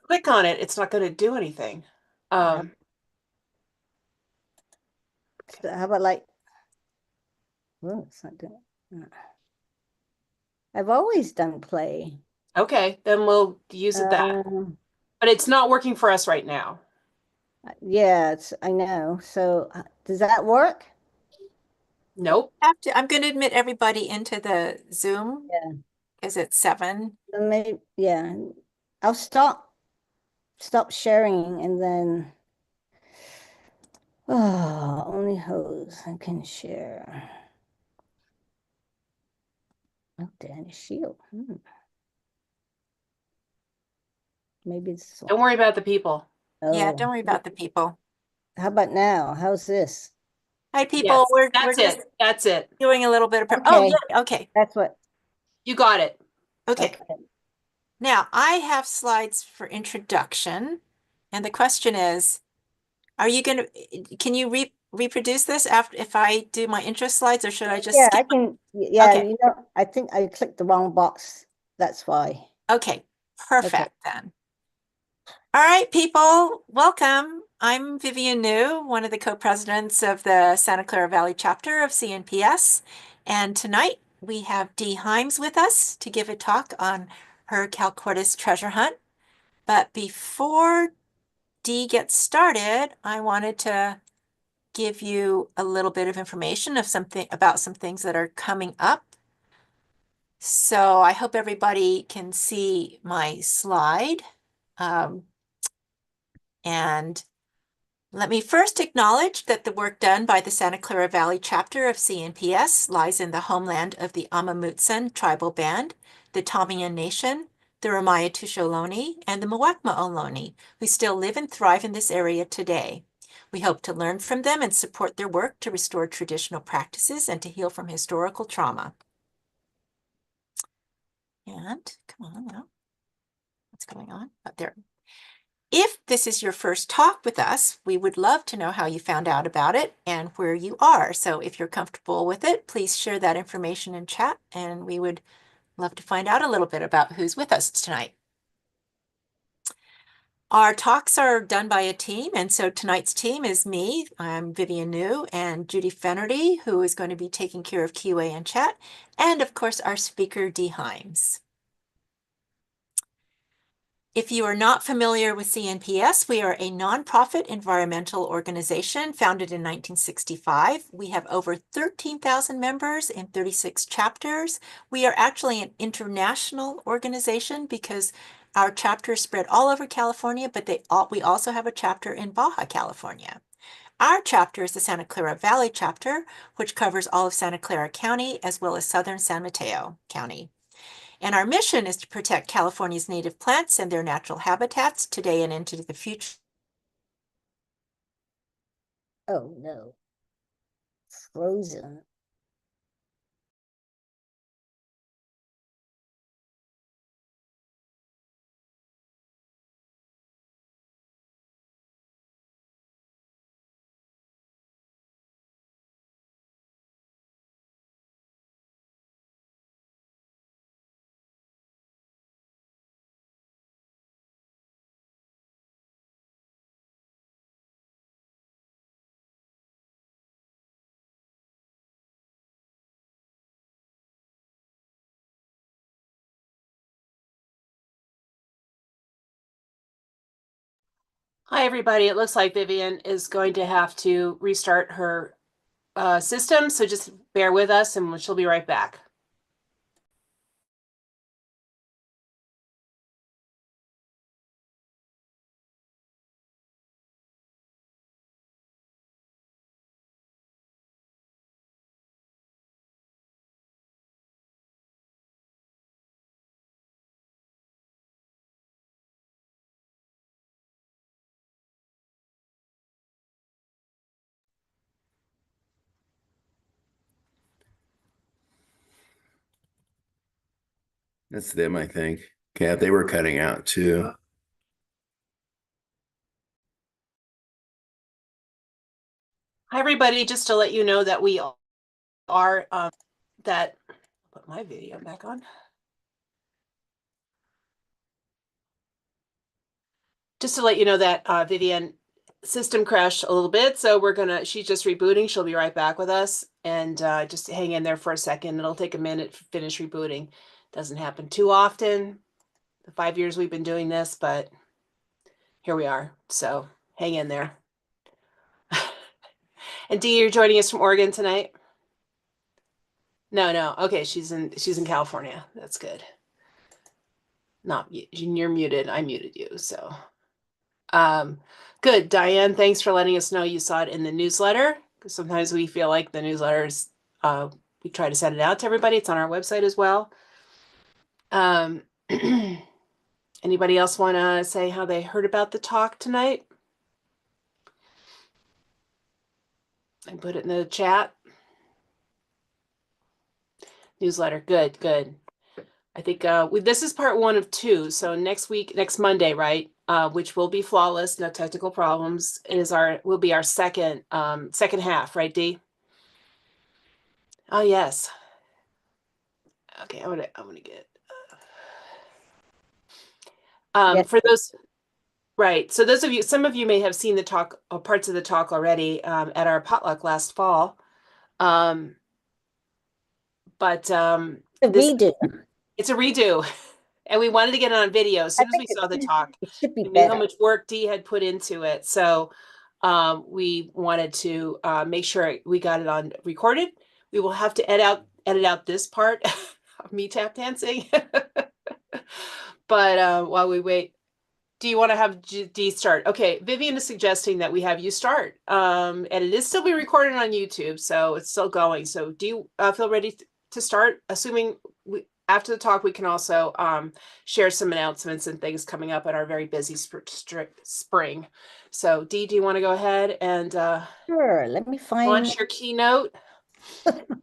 click on it, it's not going to do anything. Yeah. Um, So how about like, oh, it's not doing it. I've always done play. okay, then we'll use it that. Um, But it's not working for us right now. yeah, I know. So does that work? Nope. I'm going to admit everybody into the Zoom Yeah. because it's 7. Then maybe, yeah. I'll stop sharing and then oh, only hosts I can share. Oh, Danny Shield. Maybe it's this Don't one. worry about the people. Yeah, don't Oh, worry about the people. how about now? How's this? Hi, people. Yes, We're that's just it. That's it. doing a little bit of oh, Okay, yeah, okay. that's what. You got it. Okay. Okay. Now, I have slides for introduction, and the question is, are you going to can you reproduce this after if I do my intro slides, or should I just Yeah, skip? I can. Yeah, Okay. I think I clicked the wrong box. That's why. Okay. Okay. Perfect then. All right, people, welcome. I'm Vivian New, one of the co-presidents of the Santa Clara Valley chapter of CNPS. And tonight we have Dee Himes with us to give a talk on her Calochortus treasure hunt. But before Dee gets started, I wanted to give you a little bit of information of something about some things that are coming up. So I hope everybody can see my slide. Um, and Let me first acknowledge that the work done by the Santa Clara Valley chapter of CNPS lies in the homeland of the Amamutsan tribal band, the Tamiyan Nation, the Ramaytush Ohlone, and the Muwekma Ohlone, who still live and thrive in this area today. We hope to learn from them and support their work to restore traditional practices and to heal from historical trauma. And come on now, what's going on? Oh, there. If this is your first talk with us, we would love to know how you found out about it and where you are. So if you're comfortable with it, please share that information in chat, and we would love to find out a little bit about who's with us tonight. Our talks are done by a team, and so tonight's team is me, I'm Vivian New, and Judy Fenerty, who is going to be taking care of QA and chat, and of course our speaker, Dee Himes. If you are not familiar with CNPS, we are a nonprofit environmental organization founded in 1965. We have over 13,000 members in 36 chapters. We are actually an international organization because our chapters spread all over California, but we also have a chapter in Baja California. Our chapter is the Santa Clara Valley chapter, which covers all of Santa Clara County as well as southern San Mateo County. And our mission is to protect California's native plants and their natural habitats today and into the future. Oh no, frozen. Hi, everybody. It looks like Vivian is going to have to restart her system, so just bear with us and she'll be right back. That's them, I think. Yeah, they were cutting out too. Hi, everybody. Just to let you know that we are that put my video back on. just to let you know that Vivian system crashed a little bit, so she's just rebooting. She'll be right back with us, and just hang in there for a second. It'll take a minute to finish rebooting. Doesn't happen too often, the 5 years we've been doing this, but here we are. So hang in there. And Dee, you're joining us from Oregon tonight? No. Okay, she's in California. That's good. Not you're muted. I muted you, so. Good. Diane, thanks for letting us know you saw it in the newsletter. Because sometimes we feel like the newsletters, we try to send it out to everybody. It's on our website as well. Anybody else want to say how they heard about the talk tonight? I put it in the chat. Newsletter. Good. I think this is part 1 of 2. So next Monday, right? Which will be flawless, no technical problems, will be our second half, right, Dee? Oh yes. Okay, I want to get Yes. for those, right. So some of you may have seen the talk or parts of the talk already at our potluck last fall. But The redo. it's a redo. And we wanted to get it on video as soon as we saw the talk. It should be We knew how better. much work Dee had put into it. So we wanted to make sure we got it on recorded. We will have to edit out this part of me tap dancing. But while we wait, do you want to have Dee start? Okay, Vivian is suggesting that we have you start. And it is still being recorded on YouTube, so it's still going. So do you feel ready to start? Assuming after the talk, we can also share some announcements and things coming up in our very busy spring. So Dee, do you want to go ahead and Sure. Let me find launch your keynote?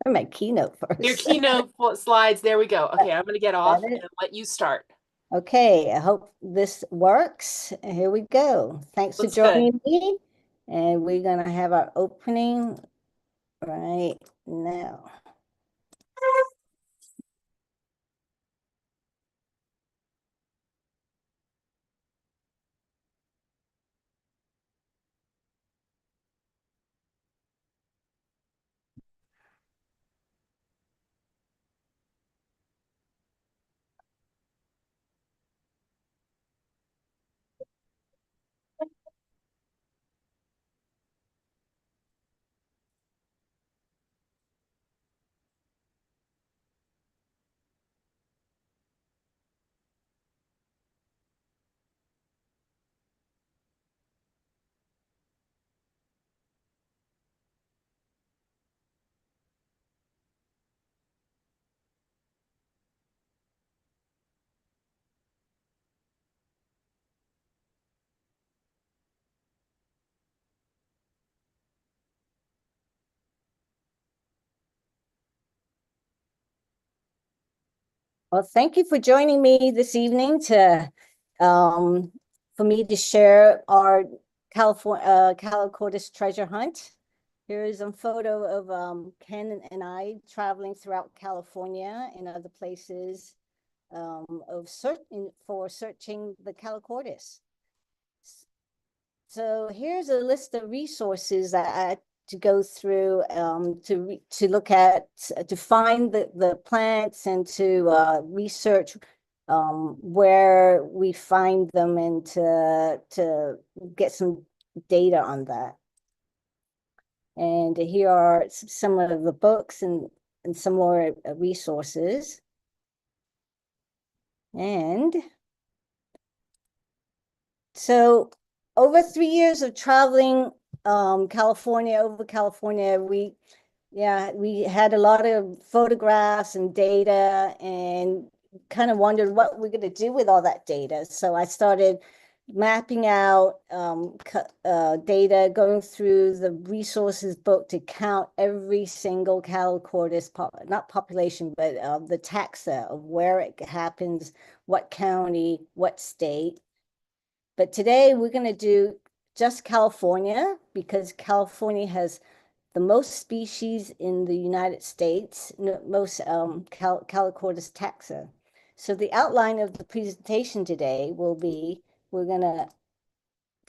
my keynote first. Your keynote slides. There we go. Okay, I'm going to get off and let you start. Okay, I hope this works. Here we go. Thanks Looks for joining me. And we're going to have our opening right now. Well, thank you for joining me this evening for me to share our Calochortus treasure hunt. Here is a photo of Ken and I traveling throughout California and other places for searching the Calochortus. So here's a list of resources that I to go through to look at, to find the plants and to research where we find them and to get some data on that. And here are some of the books and some more resources. And so over 3 years of traveling California, we had a lot of photographs and data and kind of wondered what we're going to do with all that data. So I started mapping out data, going through the resources book to count every single Calochortus, not population, but the taxa of where it happens, what county, what state. But today we're going to do just California because California has the most species in the United States, most Calochortus taxa. So the outline of the presentation today will be, we're going to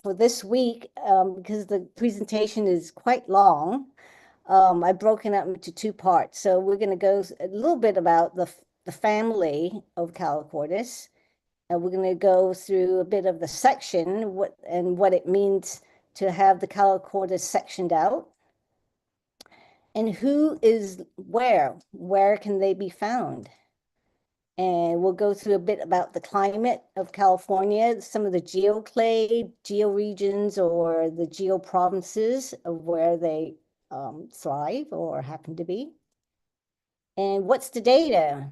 for this week, because the presentation is quite long, I've broken it into two parts. So we're going to go a little bit about the family of Calochortus, and we're going to go through a bit of the section, what it means to have the Calochortus sectioned out, and who is where can they be found. And we'll go through a bit about the climate of California, some of the geoclade, georegions, or the geoprovinces of where they thrive or happen to be. And what's the data?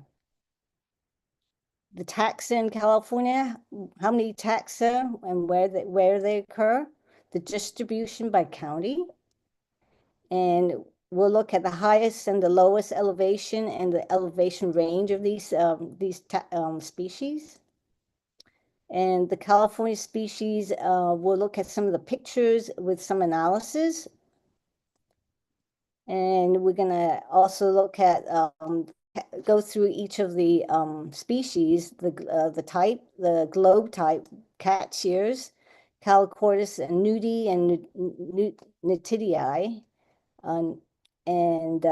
The taxa in California, how many taxa and where they occur, the distribution by county. And we'll look at the highest and the lowest elevation and the elevation range of these species. And the California species, we'll look at some of the pictures with some analysis. And we're going to also look at, go through each of the species, the type, the globe type, cat shears, Calochortus and nudi and nitidii. And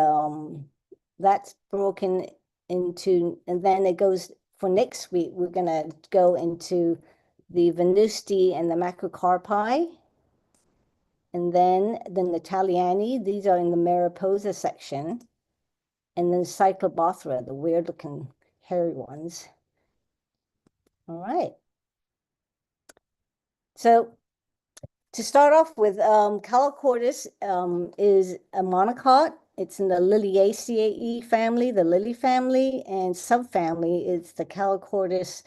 that's broken into, and then it goes for next week, we're going to go into the venusti and the macrocarpi, and then the Nataliani, these are in the Mariposa section, and then Cyclobothra, the weird looking hairy ones. All right. So to start off with, Calochortus is a monocot. It's in the Liliaceae family, the lily family, and subfamily is the Calochortus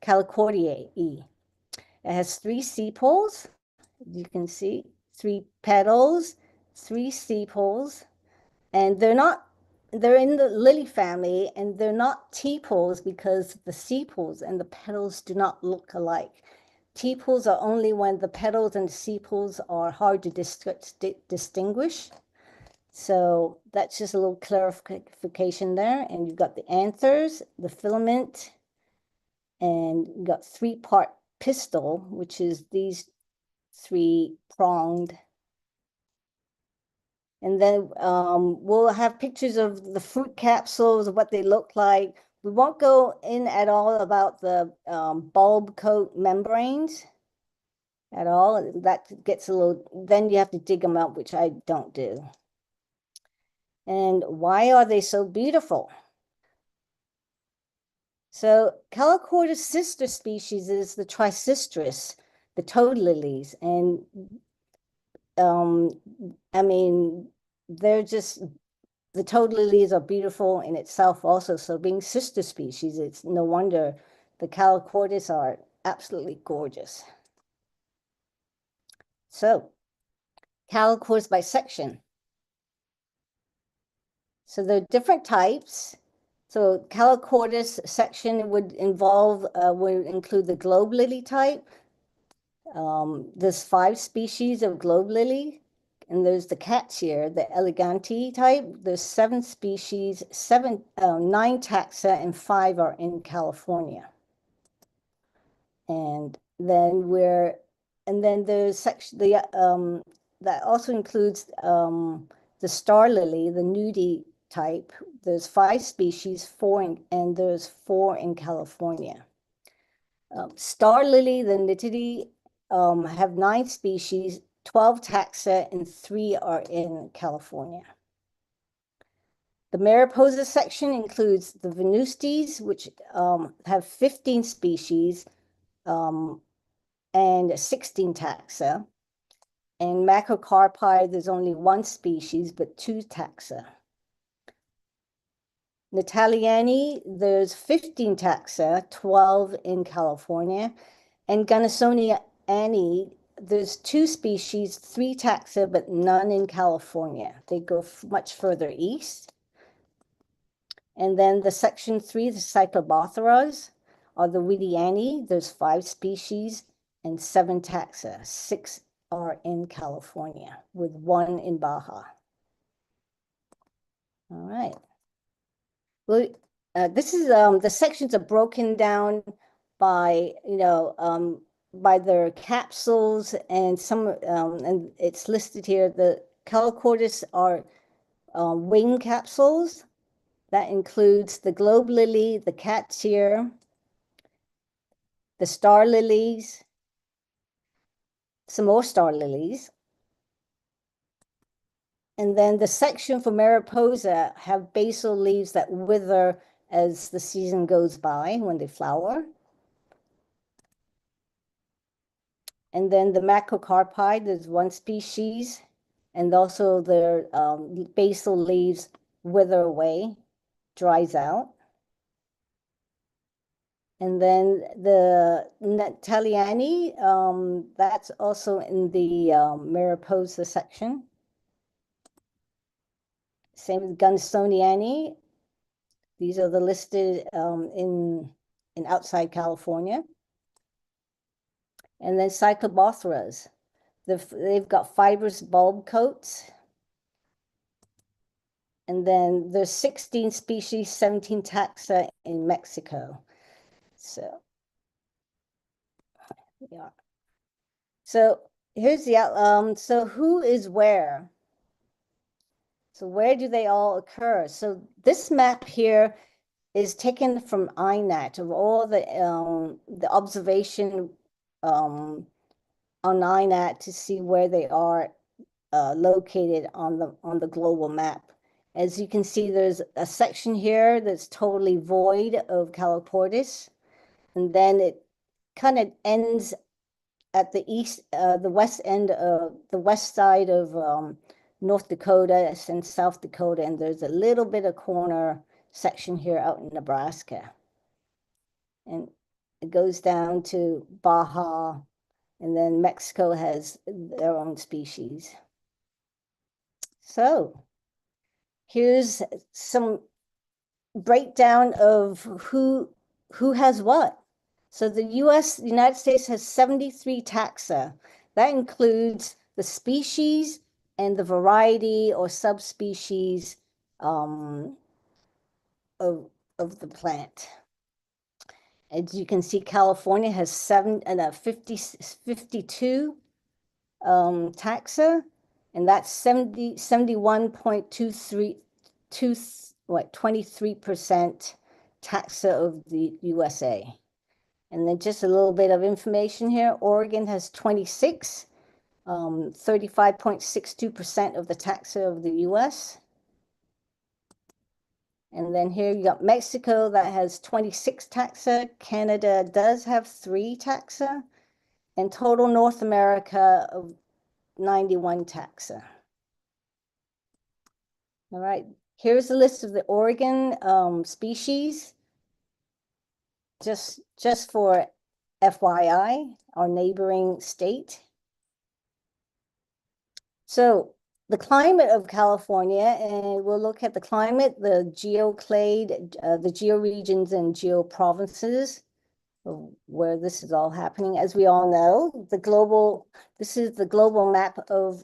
Calochortiae. It has 3 sepals. You can see 3 petals, 3 sepals, and they're in the lily family, and they're not tepals because the sepals and the petals do not look alike. Tepals are only when the petals and sepals are hard to distinguish. So that's just a little clarification there. And you've got the anthers, the filament, and you've got 3-part pistil, which is these 3 pronged. And then we'll have pictures of the fruit capsules, what they look like. We won't go in at all about the bulb coat membranes at all. That gets a little, then you have to dig them out, which I don't do. And why are they so beautiful? So Calochortus sister species is the Trisistris, the toad lilies. And I mean, they're just, the toad lilies are beautiful in itself also. So being sister species, it's no wonder the Calochortus are absolutely gorgeous. So Calochortus by section. So there are different types. So Calochortus section would include the globe lily type. There's 5 species of globe lily, and there's the cat's ear, the elegante type. There's 7 species, 9 taxa, and 5 are in California. And then there's section that also includes the star lily, the nudi type. There's 5 species, and there's 4 in California. Star lily, the nitidi, have 9 species, 12 taxa, and 3 are in California. The Mariposa section includes the venustes, which have 15 species and 16 taxa. And macrocarpi, there's only 1 species, but 2 taxa. Nataliani, there's 15 taxa, 12 in California. And Gunnison there's 2 species, 3 taxa, but none in California. They go much further east. And then the section 3, the Cyclobotheras, are the Widiani. There's 5 species and 7 taxa. 6 are in California, with 1 in Baja. All right. Well, this is the sections are broken down by by their capsules, and and it's listed here. The Calochortus are wing capsules. That includes the globe lily, the cat's ear, the star lilies, some more star lilies. And then the section for Mariposa have basal leaves that wither as the season goes by when they flower. And then the macrocarpi, there's one species, and also their basal leaves wither away, dries out. And then the Nataliani, that's also in the Mariposa section. Same with Gunsoniani. These are the listed in outside California. And then Cyclobotheras. They've got fibrous bulb coats. And then there's 16 species, 17 taxa in Mexico. So, yeah. So here's the, so who is where? So where do they all occur? So this map here is taken from INAT of all the observation on INAT to see where they are located on the global map. As you can see, there's a section here that's totally void of Calochortus, and then it kind of ends at the west end of the west side of North Dakota and South Dakota, and there's a little bit of corner section here out in Nebraska. And it goes down to Baja, and then Mexico has their own species. So here's some breakdown of who has what. So the United States has 73 taxa. That includes the species and the variety or subspecies of the plant. As you can see, California has 52 taxa, and that's 23% taxa of the USA. And then just a little bit of information here. Oregon has 26, 35.62% of the taxa of the US. And then here you got Mexico that has 26 taxa. Canada does have 3 taxa. And total North America of 91 taxa. All right, here's a list of the Oregon species. Just for FYI, our neighboring state. So the climate of California, and we'll look at the climate, the geoclade, the georegions and geoprovinces, where this is all happening. As we all know, this is the global map of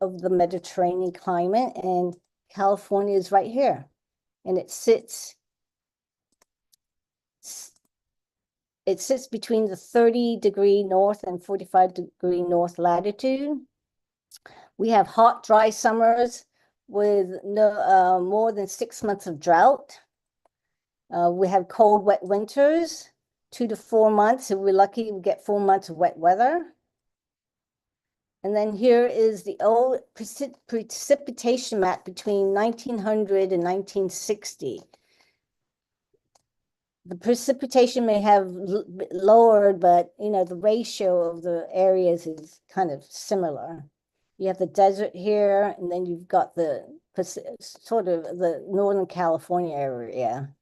the Mediterranean climate, and California is right here, and it sits between the 30-degree north and 45-degree north latitude. We have hot, dry summers with no more than 6 months of drought. We have cold, wet winters, 2 to 4 months. If we're lucky, we get 4 months of wet weather. And then here is the old precipitation map between 1900 and 1960. The precipitation may have lowered, but the ratio of the areas is kind of similar. You have the desert here, and then you've got the sort of the Northern California area.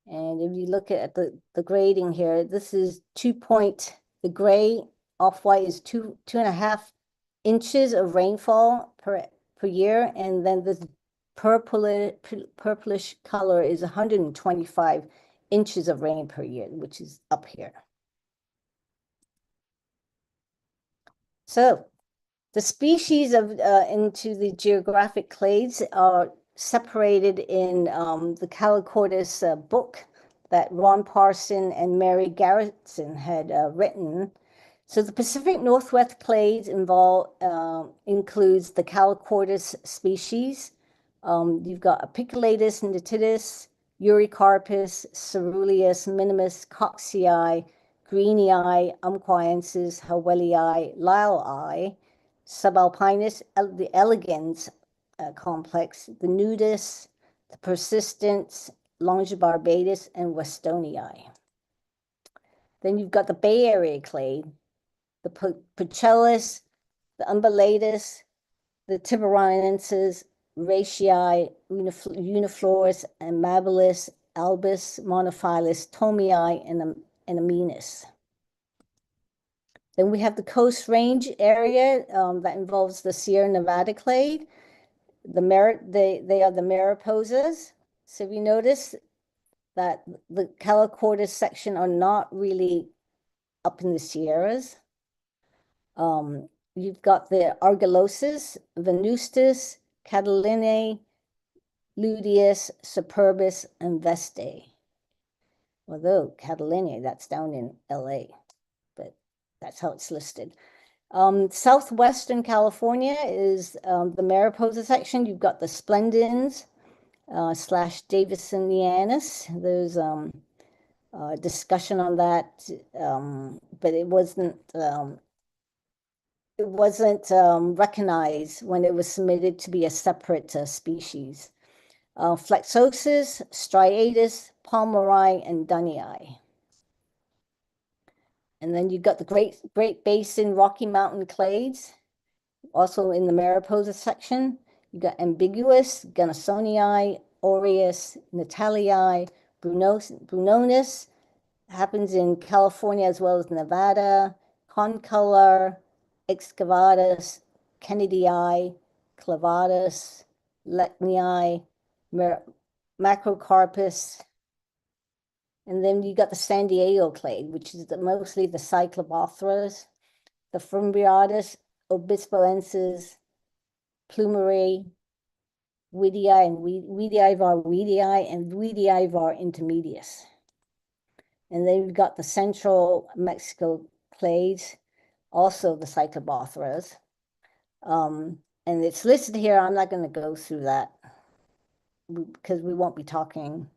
And if you look at the grading here, this is the gray off-white is 2.5 inches of rainfall per year, and then this purplish color is 125 inches of rain per year, which is up here. So the species into the geographic clades are separated in the Calochortus book that Ron Parson and Mary Garrettson had written. So the Pacific Northwest clades includes the Calochortus species. You've got Apiculatus nitidus, Eurycarpus, Ceruleus, Minimus, Coxii, Greenii, Umquiensis, Howellii, Lyellii, Subalpinus, the elegans complex, the Nudus, the Persistence, Longibarbatus, and Westonii. Then you've got the Bay Area clade, the Pucellus, the Umbelatus, the Tiburonensis, Ratii, Uniflorus, Amabilis, Albus, Monophyllus, Tomii, and Aminus. Then we have the Coast Range area that involves the Sierra Nevada clade. They are the Mariposas. So if you notice that the Calochortus section are not really up in the Sierras. You've got the Argilosis, Venustus, Catalinae, Luteus, Superbus, and Vestae. Although Catalinae, that's down in LA, but that's how it's listed. Southwestern California is the Mariposa section. You've got the Splendens / Davisonianus. There's discussion on that, but it wasn't recognized when it was submitted to be a separate species. Flexosis, Striatus, Palmeri, and Dunnii. And then you've got the Great Basin Rocky Mountain clades, also in the Mariposa section. You've got Ambiguous, Gunnasonii, Aureus, Natalii, Brunonis, happens in California as well as Nevada, Concolor, Excavatus, Kennedyi, Clavatus, Lecnii, Macrocarpus. And then you got the San Diego clade, which is mostly the Cyclobothras, the Fumbriatus, Obispoensis, Plumeri, Weedii, and Weedii var Weedii, and Weedii var intermedius. And then we've got the Central Mexico clades, also the Cyclobothras. And it's listed here. I'm not going to go through that because we won't be talking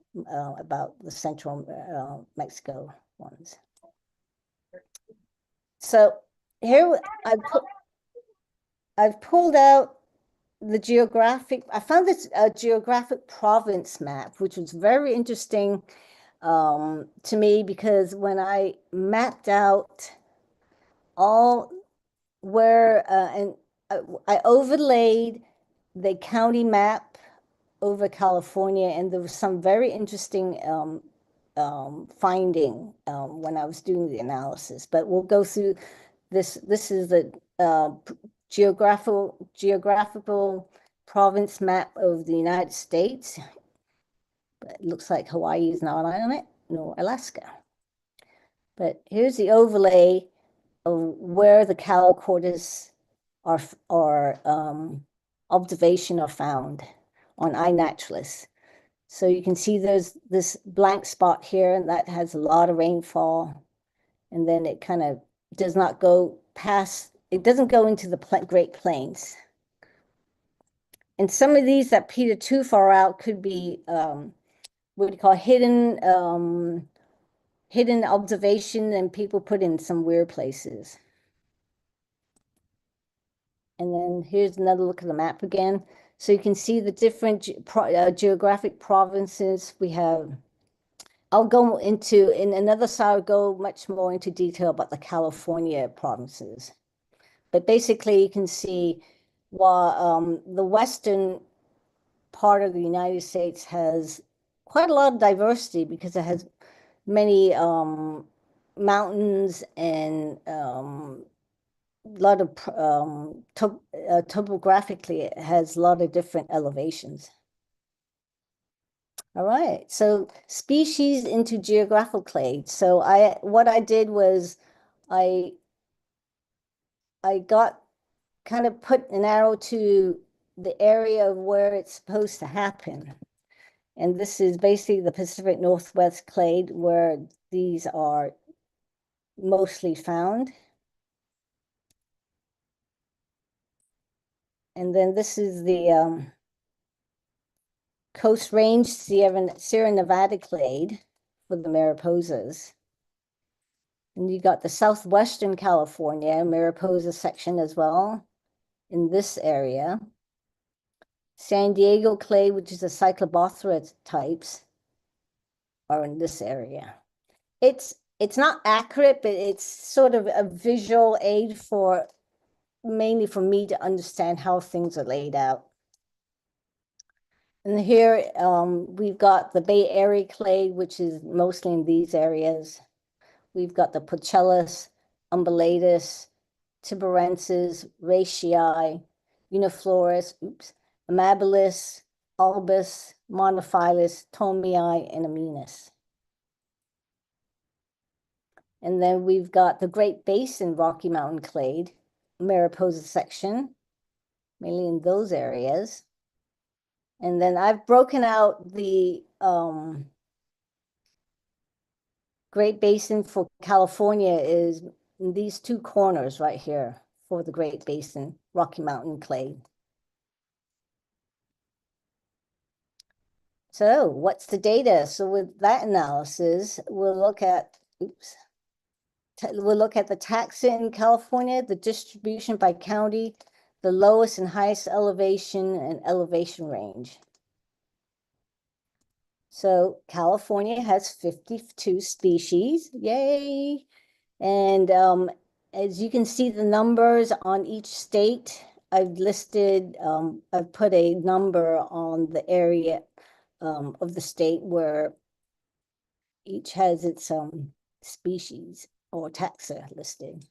about the Central Mexico ones. So here I've pulled out the geographic, I found this geographic province map, which was very interesting to me, because when I mapped out all where, and I overlaid the county map over California, and there was some very interesting finding when I was doing the analysis. But we'll go through this. This is the geographical province map of the United States. But it looks like Hawaii is not on it, nor Alaska. But here's the overlay of where the Calochortus are observation are found on iNaturalist. So you can see there's this blank spot here, and that has a lot of rainfall. And then it kind of does not go past, it doesn't go into the Great Plains. And some of these that peter too far out could be what do you call hidden observation, and people put in some weird places. And then here's another look at the map again. So you can see the different geographic provinces we have. I'll go into, in another slide, I'll go much more into detail about the California provinces. But basically you can see while the western part of the United States has quite a lot of diversity, because it has many mountains and a lot of topographically, it has a lot of different elevations. All right, so species into geographical clade. So what I did was I got kind of put an arrow to the area of where it's supposed to happen. And this is basically the Pacific Northwest clade where these are mostly found. And then this is the Coast Range Sierra Nevada clade for the Mariposas. And you got the Southwestern California Mariposa section as well in this area. San Diego clade, which is the Cyclobothra types, are in this area. It's not accurate, but it's sort of a visual aid for mainly for me to understand how things are laid out. And here we've got the Bay Area clade, which is mostly in these areas. We've got the Pochellus, Umbellatus, Tiburensis, Raceae, Uniflorus, Amabilis, Albus, Monophyllus, Tomii, and Aminus. And then we've got the Great Basin Rocky Mountain clade, Mariposa section, mainly in those areas. And then I've broken out the Great Basin for California is in these two corners right here for the Great Basin Rocky Mountain clade. So what's the data? So with that analysis, we'll look at, we'll look at the taxa in California, the distribution by county, the lowest and highest elevation and elevation range. So California has 52 species, yay. And as you can see the numbers on each state, I've listed, I've put a number on the area of the state where each has its species or taxa listed.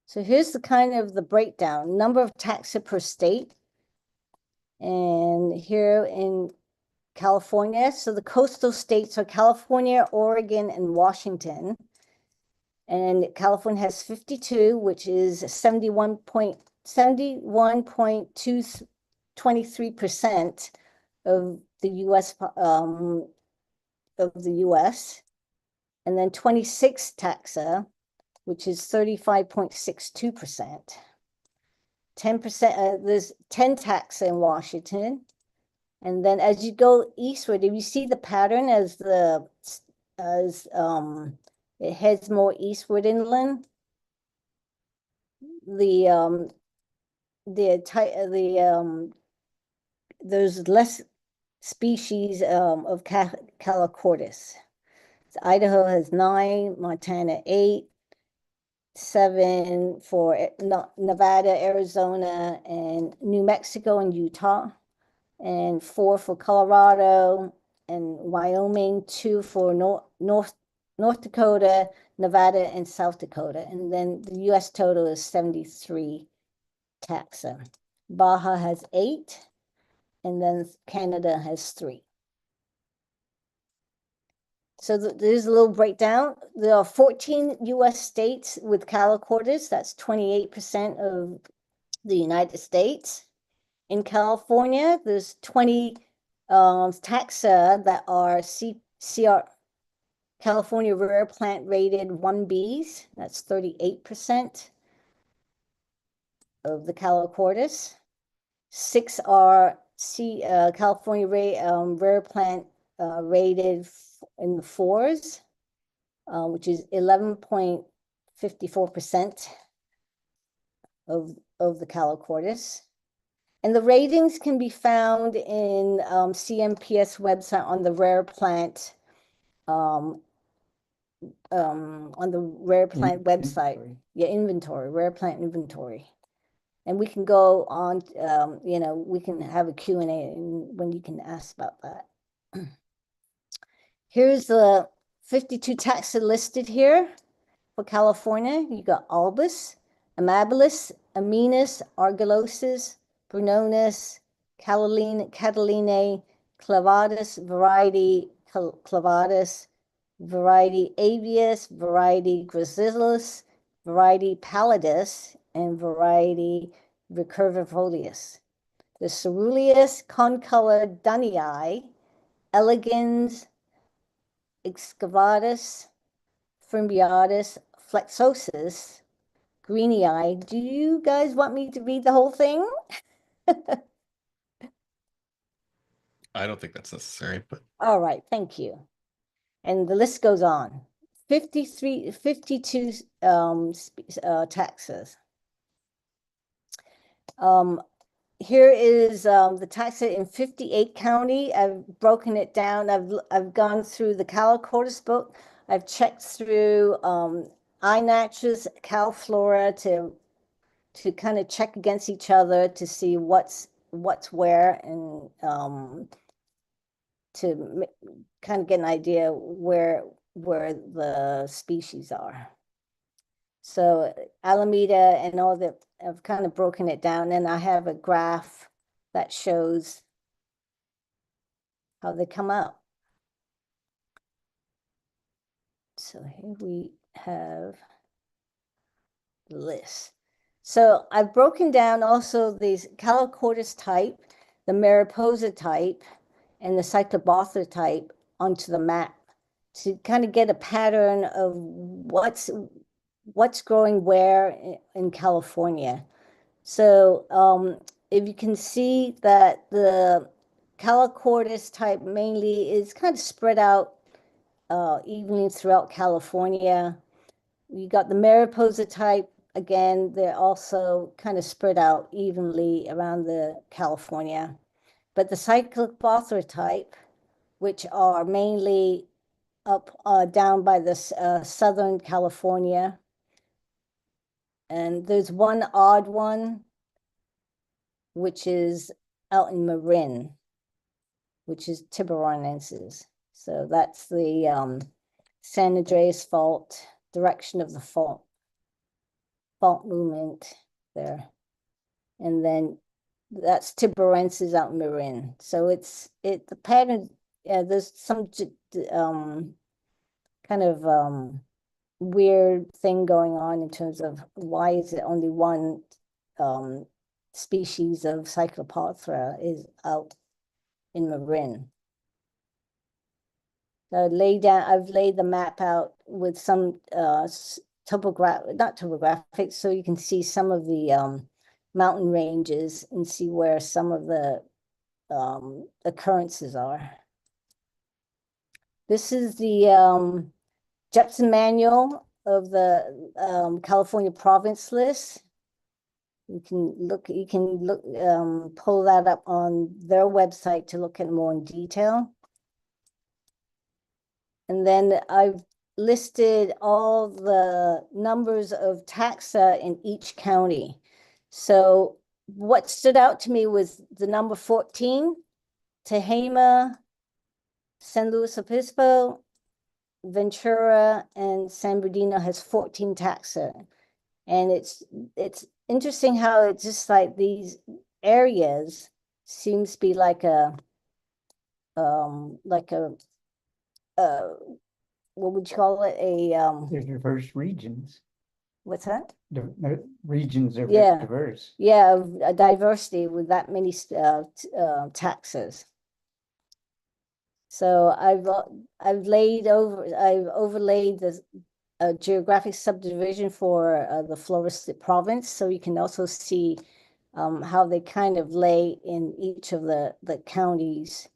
So here's the kind of the breakdown, number of taxa per state. And here in California, so the coastal states are California, Oregon, and Washington. And California has 52, which is 71.23% of the US and then 26 taxa, which is 35.62%. 10%, there's 10 taxa in Washington. And then as you go eastward, if you see the pattern as it heads more eastward inland, there's less species of Calochortus. So Idaho has 9, Montana 8, 7 for Nevada, Arizona, and New Mexico and Utah, and 4 for Colorado and Wyoming, 2 for North Dakota, Nevada, and South Dakota. And then the US total is 73 taxa. Baja has 8, and then Canada has 3. So there's a little breakdown. There are 14 US states with Calochortus. That's 28% of the United States. In California, there's 20 taxa that are CR California Rare Plant rated 1Bs. That's 38% of the Calochortus. 6 are California Rare Plant rated in the 4s, which is 11.54% of the Calochortus. And the ratings can be found in CNPS website on the rare plant website. Yeah, inventory, rare plant inventory. And we can go on, we can have a Q&A when you can ask about that. Here's the 52 taxa listed here for California. You got Albus, Amabilis, Aminus, Argilosis, Brunonis, Cataline, Clavadus, variety Clavadus, variety Avius, variety Gracilis, variety Pallidus, and variety Recurvifolius. The Ceruleus concolor Dunnii elegans, excavatus, fimbriatus, flexosus, greenii. Do you guys want me to read the whole thing? I don't think that's necessary, but All right, thank you. And the list goes on. 52 taxes. Here is the taxa in 58 county. I've broken it down. I've gone through the Calochortus book. I've checked through iNatural's CalFlora to kind of check against each other to see what's where, and to kind of get an idea where the species are. So Alameda and all that, I've kind of broken it down, and I have a graph that shows how they come out. So here we have the list. So I've broken down also these Calochortus type, the Mariposa type, and the Cyclobother type onto the map to kind of get a pattern of what's growing where in California. So if you can see that the Calochortus type mainly is kind of spread out evenly throughout California. You got the Mariposa type, again, they're also kind of spread out evenly around the California. But the Cyclobother type, which are mainly up down by the Southern California. And there's one odd one, which is out in Marin, which is Tiburonensis. So that's the San Andreas Fault, direction of the fault movement there. And then that's Tiburonensis out in Marin. So the pattern, there's some kind of weird thing going on in terms of why is it only one species of Cyclopothra is out in Marin. So I've laid the map out with some not topographic, so you can see some of the mountain ranges and see where some of the occurrences are. This is the Jepson manual of the California province list. You can look, pull that up on their website to look at more in detail. And then I've listed all the numbers of taxa in each county. So what stood out to me was the number 14, Tehama, San Luis Obispo, Ventura, and San Bernardino has 14 taxa. And it's interesting how it's just like these areas seems to be like a what would you call it? There's diverse regions. What's that? The regions are Yeah. diverse. Yeah, a diversity with that many taxes. So I've overlaid the geographic subdivision for the floristic province, so you can also see how they kind of lay in each of the counties,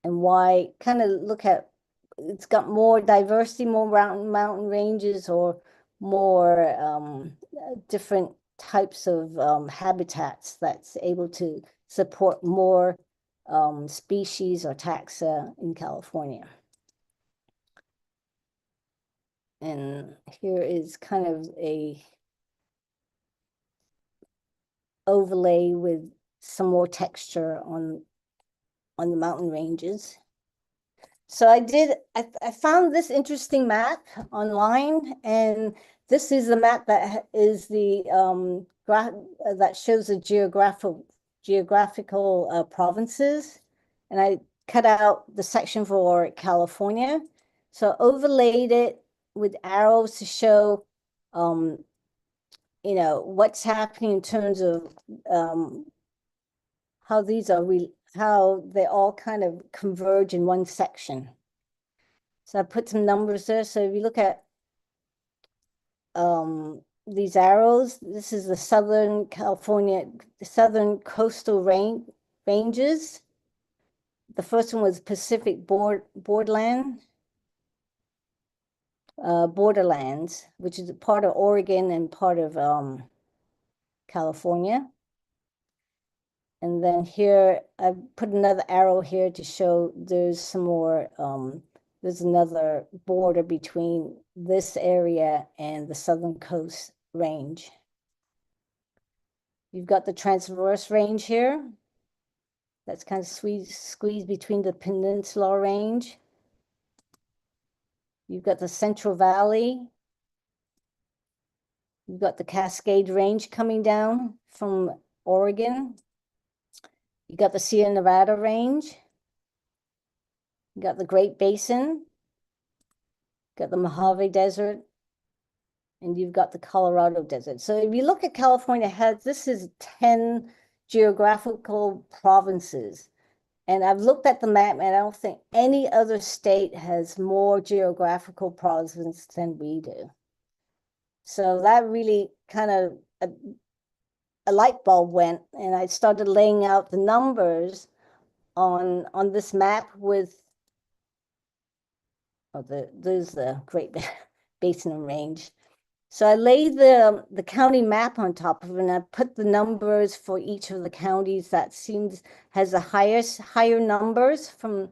and why kind of look at it's got more diversity, more mountain ranges, or more different types of habitats that's able to support more species or taxa in California. And here is kind of a overlay with some more texture on the mountain ranges. So I found this interesting map online, and this is the map that is the that shows the geographical provinces, and I cut out the section for California. So overlaid it with arrows to show what's happening in terms of how these are how they all kind of converge in one section. So I put some numbers there. So if you look at these arrows, this is the Southern California, the Southern Coastal Ranges. The first one was Pacific Borderlands, which is part of Oregon and part of California. And then here, I put another arrow here to show there's some more, there's another border between this area and the Southern Coast Range. You've got the transverse range here. That's kind of squeezed between the Peninsula Range. You've got the Central Valley. You've got the Cascade Range coming down from Oregon. You got the Sierra Nevada Range. You got the Great Basin. Got the Mojave Desert. And you've got the Colorado Desert. So if you look at California, this is 10 geographical provinces. And I've looked at the map, and I don't think any other state has more geographical provinces than we do. So that really kind of a light bulb went, and I started laying out the numbers on this map with there's the Great Basin and Range. So I laid the county map on top of it, and I put the numbers for each of the counties that has the higher numbers from,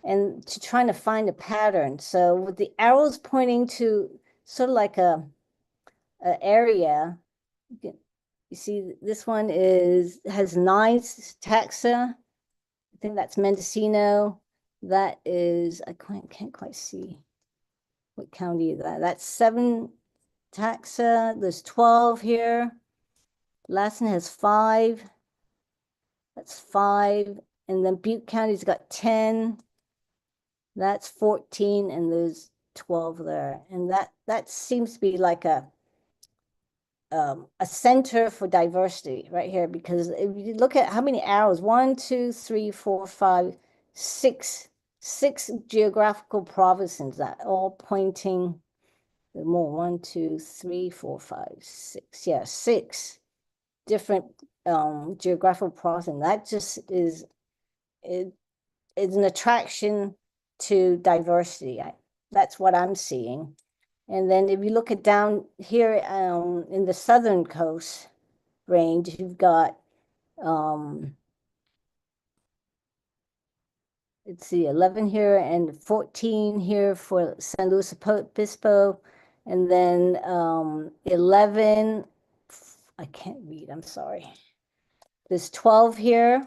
and to trying to find a pattern. So with the arrows pointing to sort of like a area, you see this one has 9 taxa. I think that's Mendocino. That is, I can't quite see what county is that. That's 7 taxa. There's 12 here. Lassen has 5. That's 5. And then Butte County's got 10. That's 14, and there's 12 there. And that seems to be like a center for diversity right here, because if you look at how many arrows, 1, 2, 3, 4, 5, 6 geographical provinces that all pointing more. 1, 2, 3, 4, 5, 6. Yeah, 6 different geographical provinces. That just is an attraction to diversity. That's what I'm seeing. And then if you look at down here in the Southern Coast Range, you've got let's see, 11 here and 14 here for San Luis Obispo, and then 11, I can't read, I'm sorry. There's 12 here,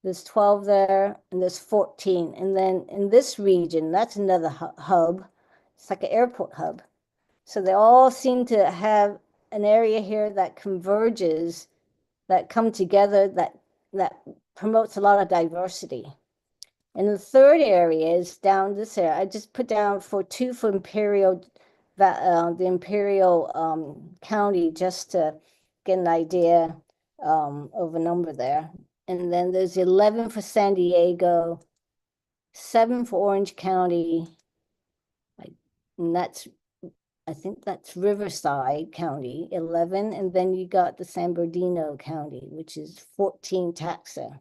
there's 12 there, and there's 14. And then in this region, that's another hub. It's like an airport hub. So they all seem to have an area here that converges, that come together, that promotes a lot of diversity. And the third area is down this area. I just put down for Imperial, the Imperial County, just to get an idea of a number there. And then there's 11 for San Diego, 7 for Orange County, and I think that's Riverside County, 11. And then you got the San Bernardino County, which is 14 taxa.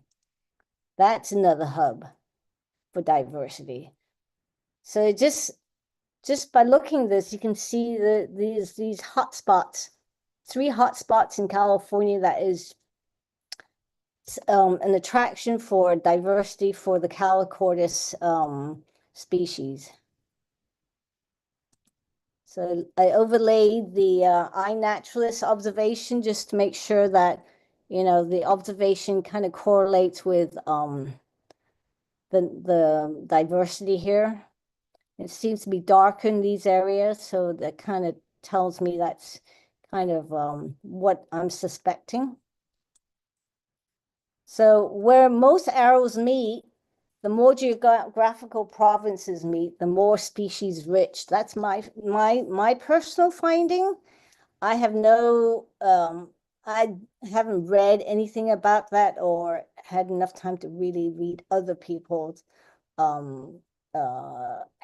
That's another hub for diversity. So just by looking at this, you can see these hotspots, 3 hotspots in California that is an attraction for diversity for the Calochortus species. So I overlaid the iNaturalist observation just to make sure that, the observation kind of correlates with the diversity here. It seems to be darker in these areas, so that kind of tells me that's kind of what I'm suspecting. So where most arrows meet, the more geographical provinces meet, the more species rich. That's my personal finding. I have no I haven't read anything about that or had enough time to really read other people's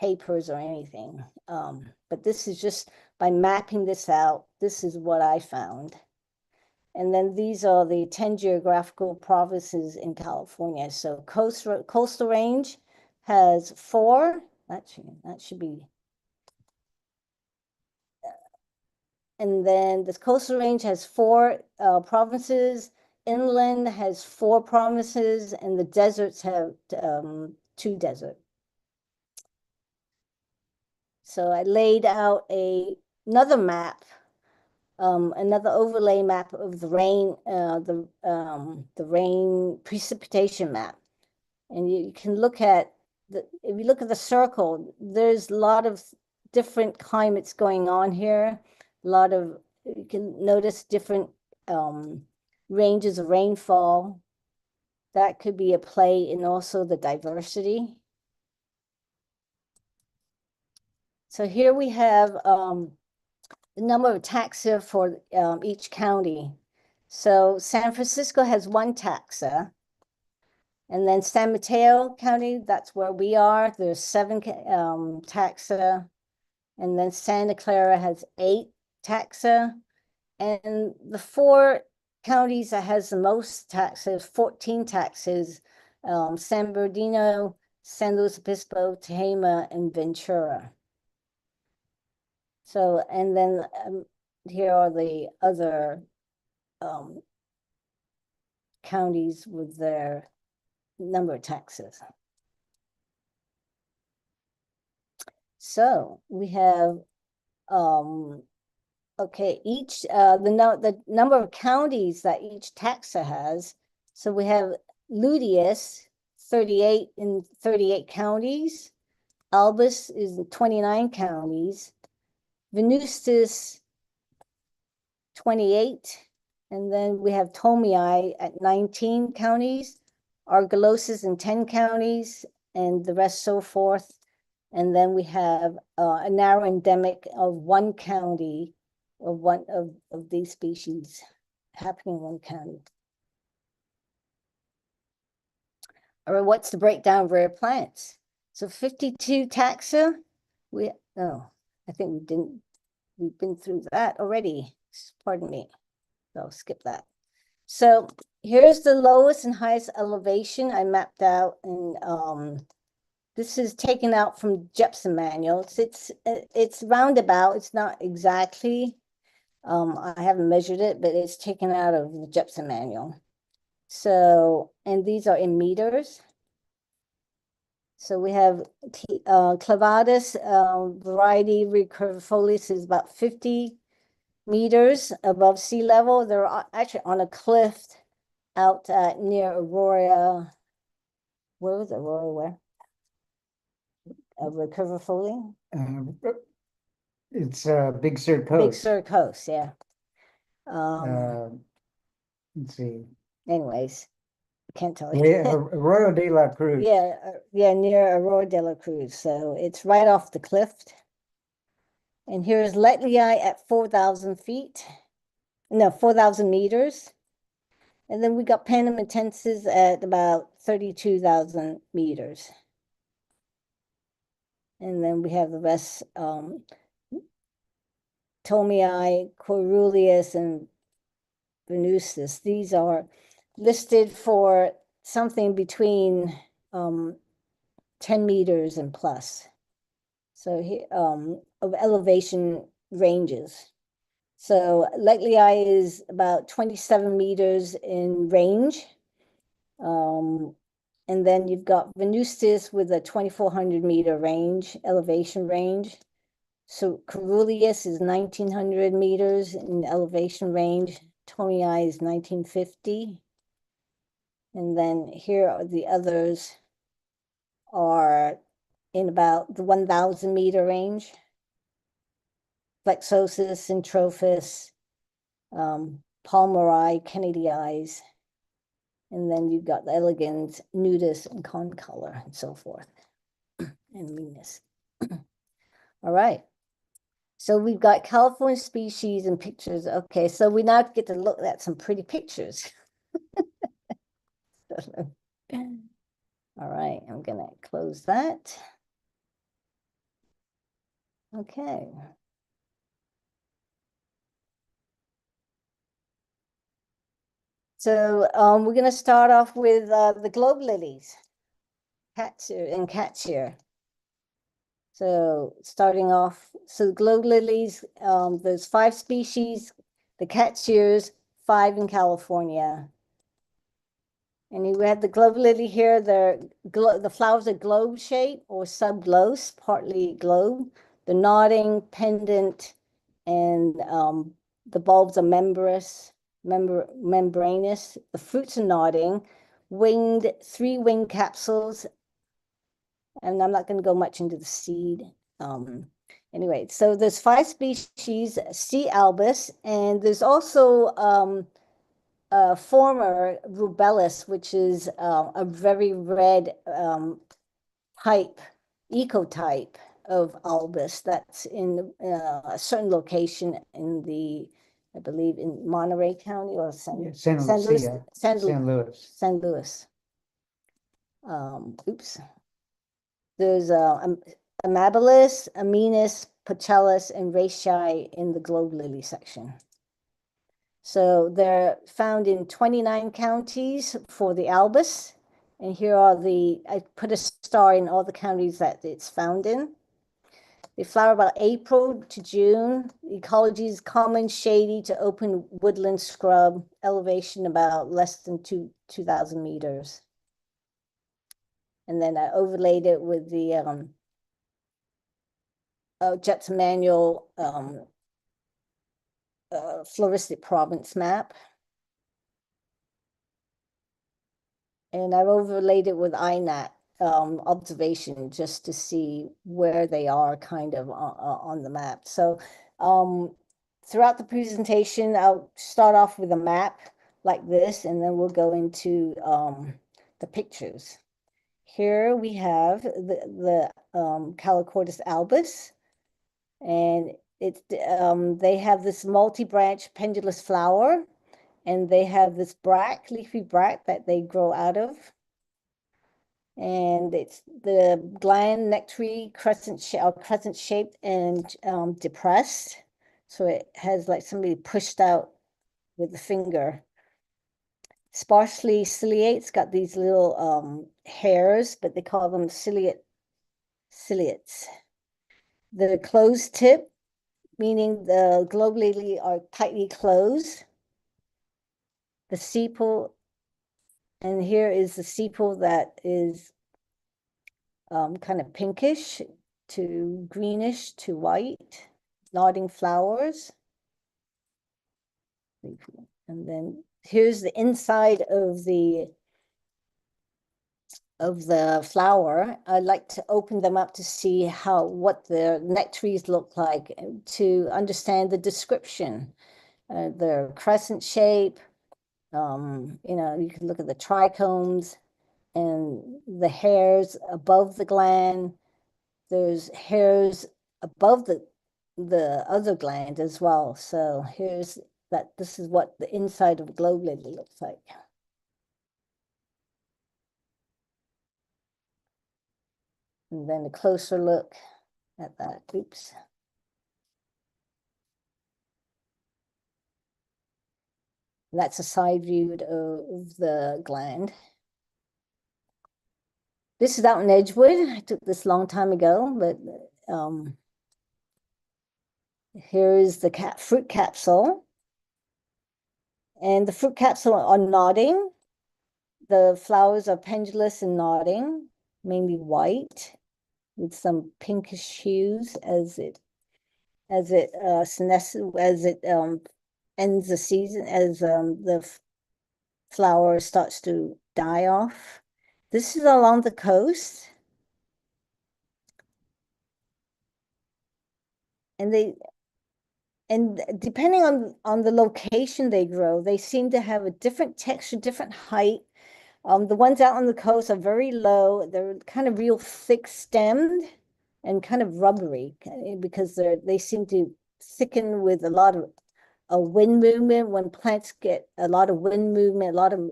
papers or anything. But this is just by mapping this out, this is what I found. And then these are the 10 geographical provinces in California. So coastal range has 4. That should be. And then this coastal range has 4 provinces. Inland has 4 provinces, and the deserts have 2 deserts. So I laid out another map, another overlay map of the rain, the rain precipitation map. And you can look at if you look at the circle, there's a lot of different climates going on here. A lot of, you can notice different ranges of rainfall. That could be a play in also the diversity. So here we have the number of taxa for each county. So San Francisco has 1 taxa. And then San Mateo County, that's where we are. There's 7 taxa. And then Santa Clara has 8 taxa. And the 4 counties that has the most taxes, 14 taxes, San Bernardino, San Luis Obispo, Tehama, and Ventura. So, and then here are the other counties with their number of taxes. So we have, okay, each, the number of counties that each taxa has. So we have Ludius, 38 in 38 counties. Albus is in 29 counties. Venustus, 28. And then we have Tomei at 19 counties. Argilosis in 10 counties, and the rest so forth. And then we have a narrow endemic of 1 county of one of these species happening in 1 county. All right, what's the breakdown of rare plants? So 52 taxa. I think we've been through that already. Pardon me. So I'll skip that. So here's the lowest and highest elevation I mapped out, and this is taken out from Jepson manuals. It's roundabout. It's not exactly. I haven't measured it, but it's taken out of the Jepson manual. So, and these are in meters. So we have Clavadis variety recurvifolius is about 50 meters above sea level. They're actually on a cliff out near Aurora. Where was Aurora? Where? Recurvifolia? It's Big Sur Big Coast. Sur Coast, yeah. Let's see. Anyways, I can't tell you. Yeah, Arroyo de la Cruz. Yeah, near Aurora de la Cruz. So it's right off the cliff. And here's Letlii at 4,000 feet. No, 4,000 meters. And then we got Panamentensis at about 32,000 meters. And then we have the rest, Tomei, Coeruleus, and Venustus. These are listed for something between 10 meters and plus. So here, of elevation ranges. So Letlii is about 27 meters in range. And then you've got Venustus with a 2,400 meter range, elevation range. So Coeruleus is 1,900 meters in elevation range. Tomei is 1,950. And then here are the others are in about the 1,000 meter range. Flexosis, Syntrophus, Palmeri, Kennedyi, and then you've got the elegans, nudus, and concolor, and so forth, and Venus. All right. So we've got California species and pictures. Okay, so we now get to look at some pretty pictures. All right, I'm gonna close that. Okay. So we're gonna start off with the globe lilies, cat's ear. So starting off, so the globe lilies, there's 5 species, the cat's ears, 5 in California. And we have the globe lily here. The flowers are globe shaped or subglose, partly globe. The nodding, pendant, and the bulbs are membranous. The fruits are nodding, winged, 3 winged capsules. And I'm not going to go much into the seed. Anyway, so there's 5 species, C. albus, and there's also former rubellus, which is a very red ecotype of albus that's in a certain location in I believe in Monterey County or San Louis, Lucia, San San Luis. San Luis. Oops. There's amabilis, aminis, pachellus, and raceyi in the globe lily section. So they're found in 29 counties for the albus. And here are I put a star in all the counties that it's found in. They flower about April to June. The ecology is common, shady to open woodland scrub, elevation about less than 2,000 meters. And then I overlaid it with the Jets Manual floristic province map. And I've overlaid it with INAT observation just to see where they are kind of on the map. So throughout the presentation, I'll start off with a map like this, and then we'll go into the pictures. Here we have the Calochortus albus, and they have this multi-branch pendulous flower, and they have this leafy bract that they grow out of. And it's the gland nectary crescent shaped and depressed. So it has like somebody pushed out with the finger. Sparsely ciliate, it's got these little hairs, but they call them ciliates. The closed tip, meaning the globe lily are tightly closed. The sepal, and here is the sepal that is kind of pinkish to greenish to white, nodding flowers. And then here's the inside of the flower. I like to open them up to see what the nectaries look like, to understand the description. They're crescent shape. You can look at the trichomes and the hairs above the gland. There's hairs above the other gland as well. So this is what the inside of the globe lily looks like. And then a closer look at that. Oops. And that's a side view of the gland. This is out in Edgewood. I took this a long time ago, but here is the fruit capsule. And the fruit capsule are nodding. The flowers are pendulous and nodding, mainly white, with some pinkish hues as it ends the season, as the flower starts to die off. This is along the coast. And depending on the location they grow, they seem to have a different texture, different height. The ones out on the coast are very low. They're kind of real thick stemmed, and kind of rubbery because they seem to thicken with a lot of wind movement. When plants get a lot of wind movement, a lot of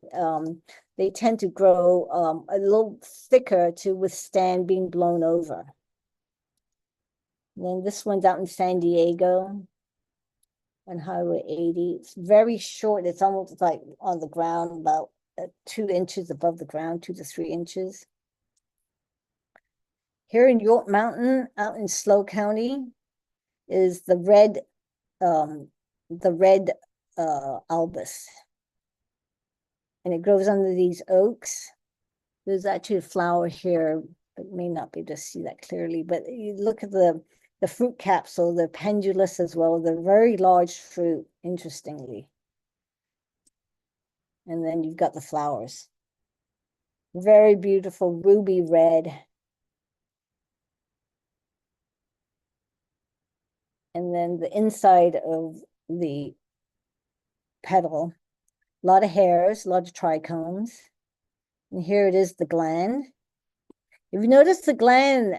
they tend to grow a little thicker to withstand being blown over. And then this one's out in San Diego on Highway 80. It's very short. It's almost like on the ground, about 2 inches above the ground, 2 to 3 inches. Here in York Mountain, out in Slow County, is the red albus. And it grows under these oaks. There's actually a flower here, but may not be able to see that clearly. But you look at the fruit capsule, they're pendulous as well. They're very large fruit, interestingly. And then you've got the flowers. Very beautiful ruby red. And then the inside of the petal, a lot of hairs, a lot of trichomes. And here it is, the gland. If you notice the gland,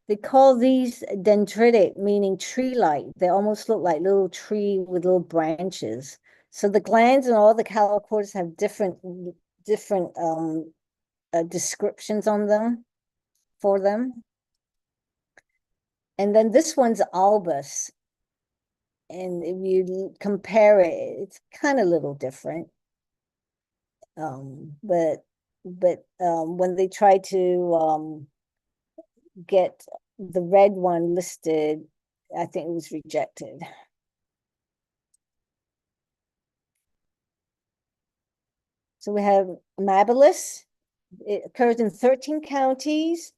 they call these dendritic, meaning tree-like. They almost look like little tree with little branches. So the glands and all the Calochortus have different descriptions on them, for them. And then this one's albus. And if you compare it, it's kind of a little different. But when they try to get the red one listed, I think it was rejected. So we have amabilis. It occurs in 13 counties,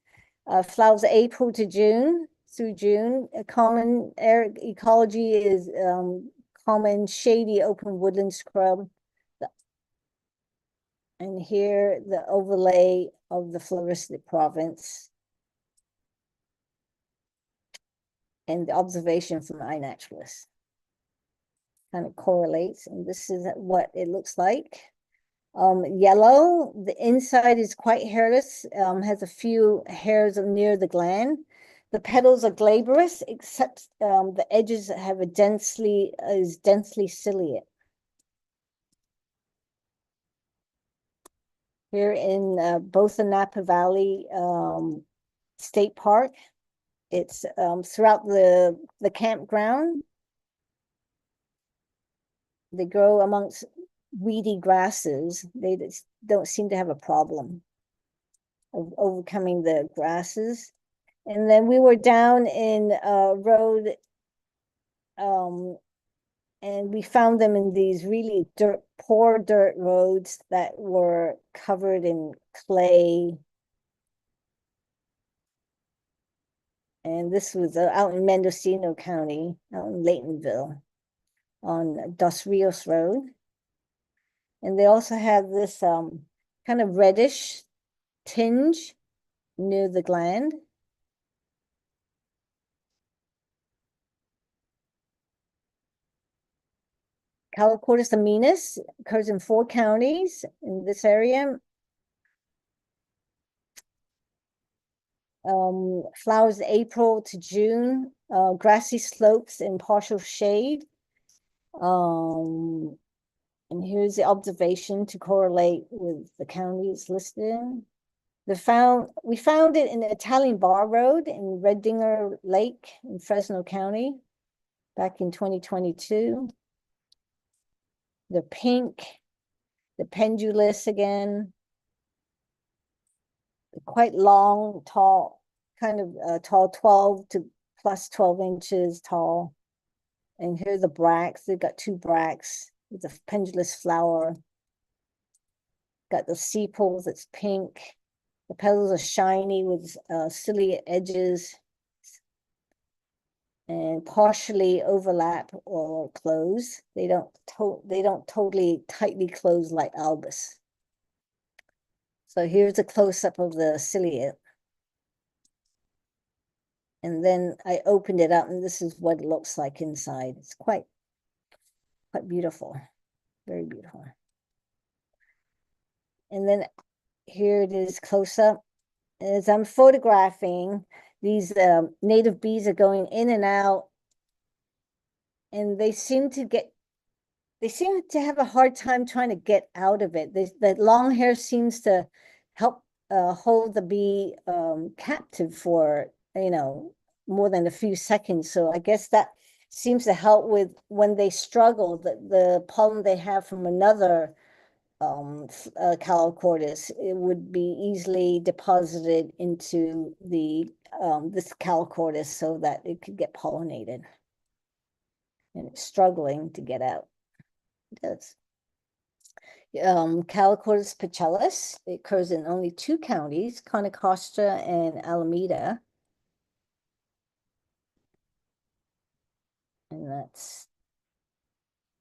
flowers April to June, through June. A common ecology is common shady open woodland scrub. And here the overlay of the floristic province and the observation from iNaturalist kind of correlates. And this is what it looks like. Yellow, the inside is quite hairless, has a few hairs near the gland. The petals are glabrous, except the edges have a densely ciliate. Here in both the Napa Valley State Park, it's throughout the campground. They grow amongst weedy grasses. They don't seem to have a problem of overcoming the grasses. And then we were down in a road, and we found them in these really poor dirt roads that were covered in clay. And this was out in Mendocino County, out in Laytonville, on Dos Rios Road. And they also have this kind of reddish tinge near the gland. Calochortus aminis occurs in 4 counties in this area. Flowers April to June, grassy slopes in partial shade. And here's the observation to correlate with the counties listed. We found it in the Italian Bar Road in Red Dinger Lake in Fresno County back in 2022. They're pink, the pendulous again. Quite long, tall, kind of tall, 12 to plus 12 inches tall. And here are the bracts. They've got 2 bracts with a pendulous flower. Got the sepals, it's pink. The petals are shiny with ciliate edges and partially overlap or close. They don't totally tightly close like albus. So here's a close-up of the ciliate. And then I opened it up, and this is what it looks like inside. It's quite beautiful, very beautiful. And then here it is close up. As I'm photographing, these native bees are going in and out, and they seem to have a hard time trying to get out of it. The long hair seems to help hold the bee captive for, more than a few seconds. So I guess that seems to help with when they struggle, the pollen they have from another Calochortus, it would be easily deposited into the this Calochortus so that it could get pollinated. And it's struggling to get out. It does. Calochortus picellus, it occurs in only 2 counties, Calochortus and Alameda.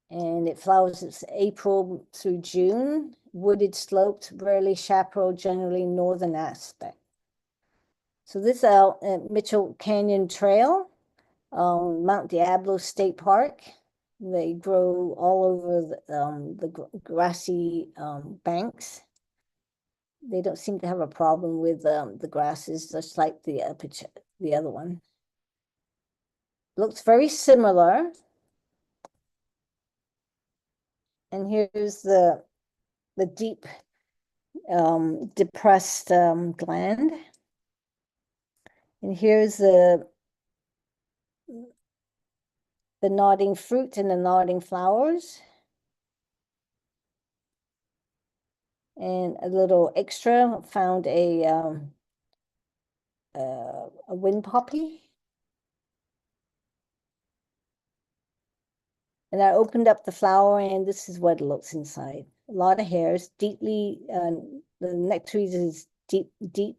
And it flowers April through June, wooded slopes, rarely chaparral, generally northern aspect. So this is out at Mitchell Canyon Trail, Mount Diablo State Park. They grow all over the grassy banks. They don't seem to have a problem with the grasses, just like the other one. Looks very similar. And here's the deep depressed gland. And here's the nodding fruit and the nodding flowers. And a little extra, found a wind poppy. And I opened up the flower, and this is what it looks inside. A lot of hairs, deeply, the nectaries is deep,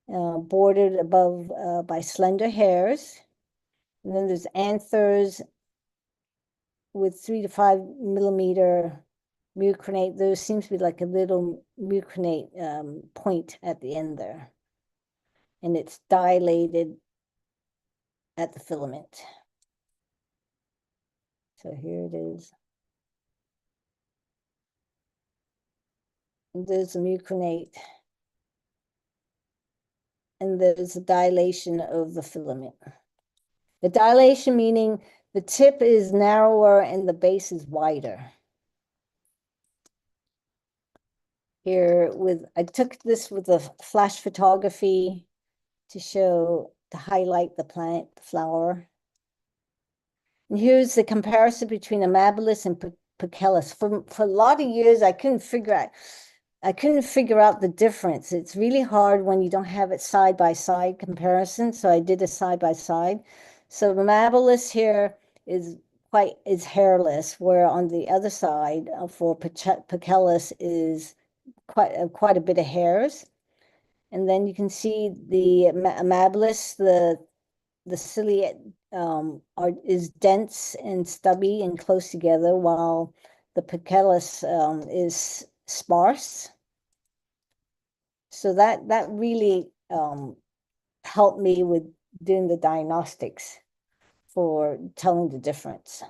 bordered above by slender hairs. And then there's anthers with 3 to 5 millimeter mucronate. There seems to be like a little mucronate point at the end there. And it's dilated at the filament. So here it is. And there's a mucronate. And there's a dilation of the filament. The dilation meaning the tip is narrower and the base is wider. Here I took this with a flash photography to highlight the plant, the flower. And here's the comparison between amabilis and picellus. For a lot of years, I couldn't figure out the difference. It's really hard when you don't have it side by side comparison. So I did a side by side. So the amabilis here is hairless, where on the other side for picellus is quite a bit of hairs. And then you can see the amabilis, the cilia is dense and stubby and close together, while the picellus is sparse. So that really helped me with doing the diagnostics for telling the difference,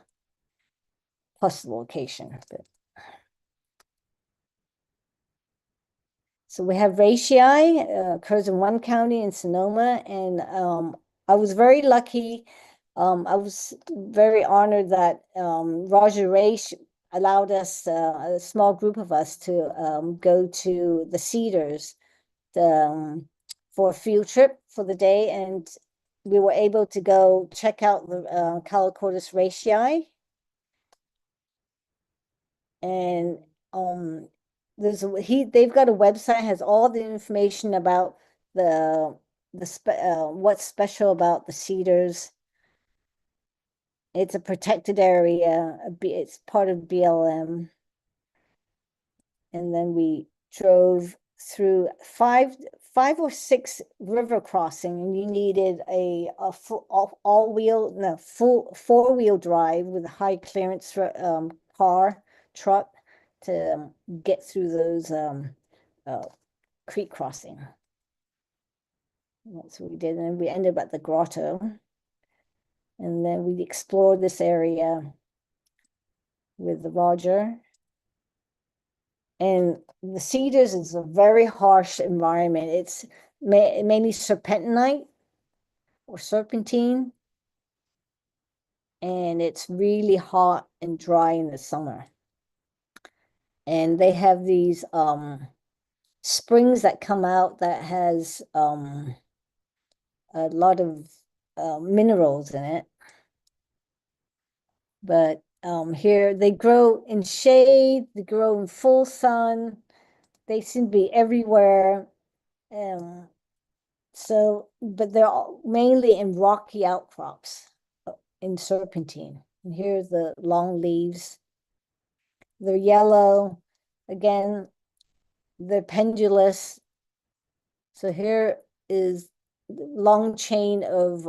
plus the location. So we have ratii, occurs in 1 county in Sonoma, and I was very lucky. I was very honored that Roger Raish allowed us, a small group of us, to go to the Cedars for a field trip for the day, and we were able to go check out the Calochortus ratii. And they've got a website, has all the information about what's special about the cedars. It's a protected area. It's part of BLM. And then we drove through five or six river crossing, and you needed a full full 4-wheel drive with a high clearance truck to get through those creek crossing. That's what we did. And then we ended up at the grotto. And then we explored this area with Roger. And the Cedars is a very harsh environment. mainly serpentinite or serpentine. And it's really hot and dry in the summer. And they have these springs that come out that has a lot of minerals in it. But here they grow in shade, they grow in full sun, they seem to be everywhere. But they're all mainly in rocky outcrops in serpentine. And here's the long leaves. They're yellow. Again, they're pendulous. So here is long chain of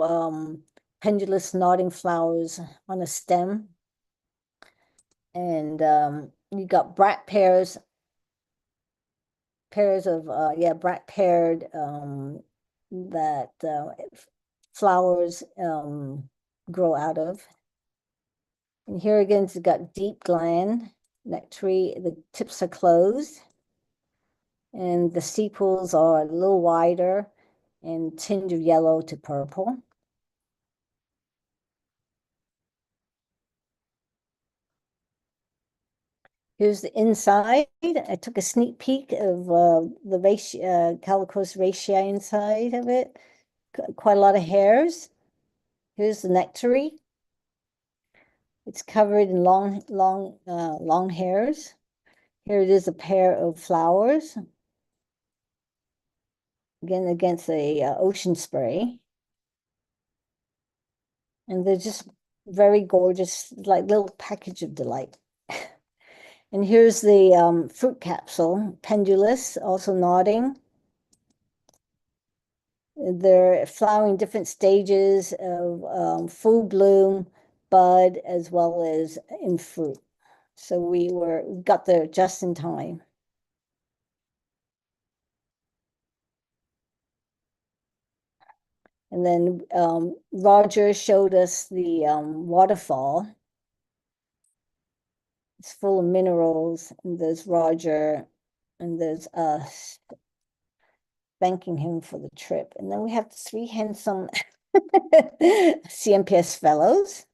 pendulous nodding flowers on a stem. And you got bract pairs of bract paired that flowers grow out of. And here again, it's got deep gland nectary. The tips are closed, and the sepals are a little wider and tinge of yellow to purple. Here's the inside. I took a sneak peek of the Calochortus raceae inside of it. Quite a lot of hairs. Here's the nectary. It's covered in long hairs. Here it is, a pair of flowers. Again, against a ocean spray. And they're just very gorgeous, like little package of delight. And here's the fruit capsule, pendulous, also nodding. They're flowering different stages of full bloom, bud, as well as in fruit. So we got there just in time. And then Roger showed us the waterfall. It's full of minerals, and there's Roger, and there's us thanking him for the trip. And then we have 3 handsome CNPS fellows.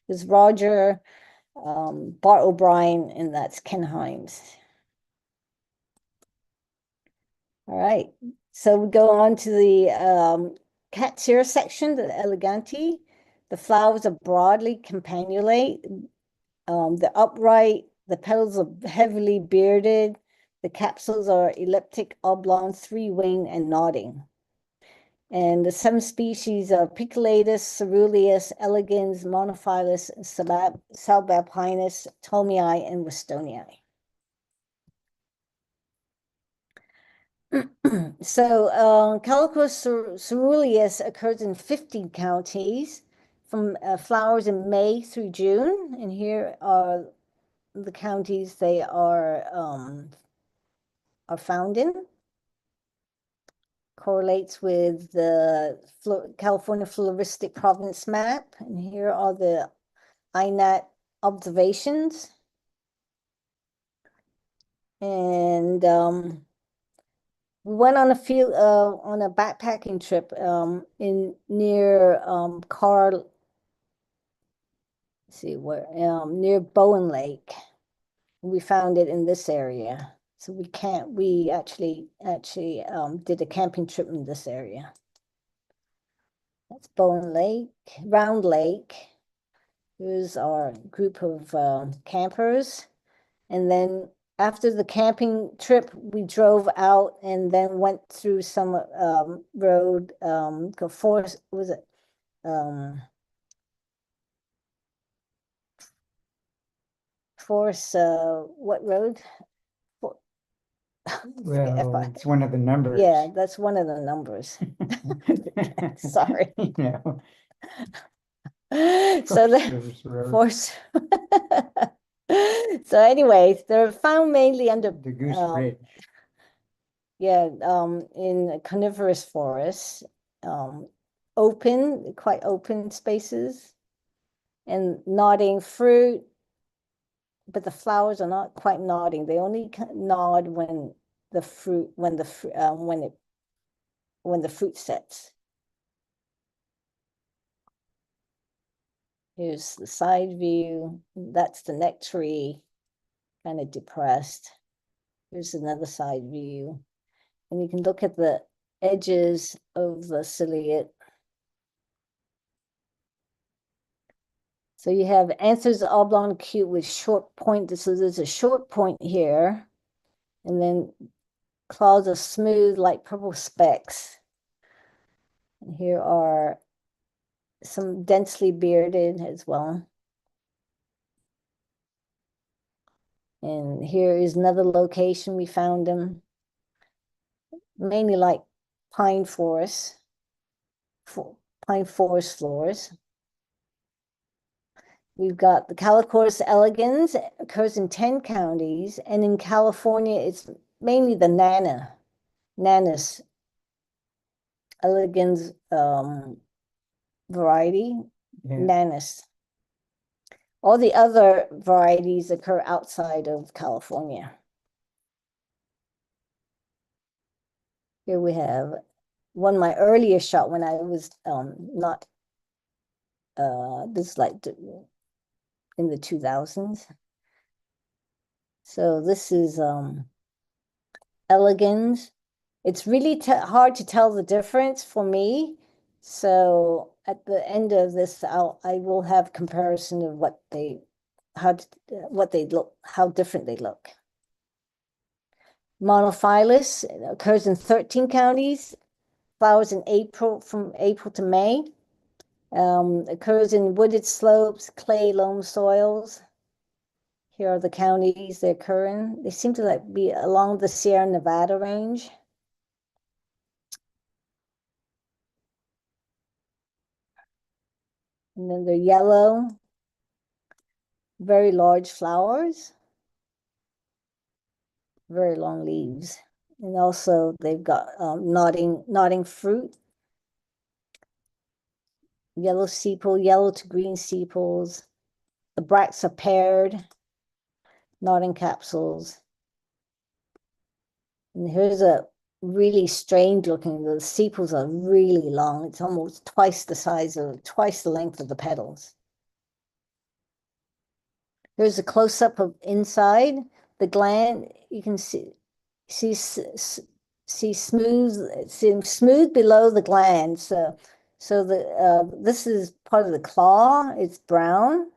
There's Roger, Bart O'Brien, and that's Ken Himes. All right, so we go on to the Catsura section, the Eleganti. The flowers are broadly campanulate. They're upright. The petals are heavily bearded. The capsules are elliptic, oblong, 3-wing, and nodding. And the 7 species are Picoletus, Ceruleus, Elegans, Monophyllus, Subalpinus, Tomii, and Westonii. So Calochortus ceruleus occurs in 50 counties, from flowers in May through June. And here are the counties they are found in. Correlates with the California Floristic Province map. And here are the INAT observations. And we went on a backpacking trip near near Bowen Lake. We found it in this area. So we actually did a camping trip in this area. That's Bowen Lake, Round Lake. Here's our group of campers. And then after the camping trip, we drove out and then went through some road, Forest, was it? Forest, what road? Well, it's one of the numbers. Yeah, that's one of the numbers. Sorry. No. So Forest. So anyways, they're found mainly under The Goose Ridge. Yeah, in coniferous forests, quite open spaces, and nodding fruit, but the flowers are not quite nodding. They only nod when it when the fruit sets. Here's the side view. That's the neck tree, kind of depressed. Here's another side view. And you can look at the edges of the ciliate. So you have anthers oblong acute with short point. So there's a short point here. And then claws are smooth like purple specks. And here are some densely bearded as well. And here is another location we found them. Mainly like pine forest floors. We've got the Calochortus elegans, occurs in 10 counties, and in California, it's mainly the Nanus elegans variety, Yeah. Nanus. All the other varieties occur outside of California. Here we have one of my earlier shot when I was not this is like in the 2000s. So this is elegans. It's really hard to tell the difference for me. So at the end of this, I will have comparison of what they look, how different they look. Monophilous occurs in 13 counties, flowers in April, from April to May. Occurs in wooded slopes, clay, loam soils. Here are the counties they occur in. They seem to be along the Sierra Nevada range. And then they're yellow, very large flowers, very long leaves. And also they've got nodding fruit, yellow sepal, yellow to green sepals. The bracts are paired, nodding capsules. And here's a really strange looking, the sepals are really long. It's almost twice the length of the petals. Here's a close-up of inside the gland. You can see smooth below the gland. So this is part of the claw. It's brown,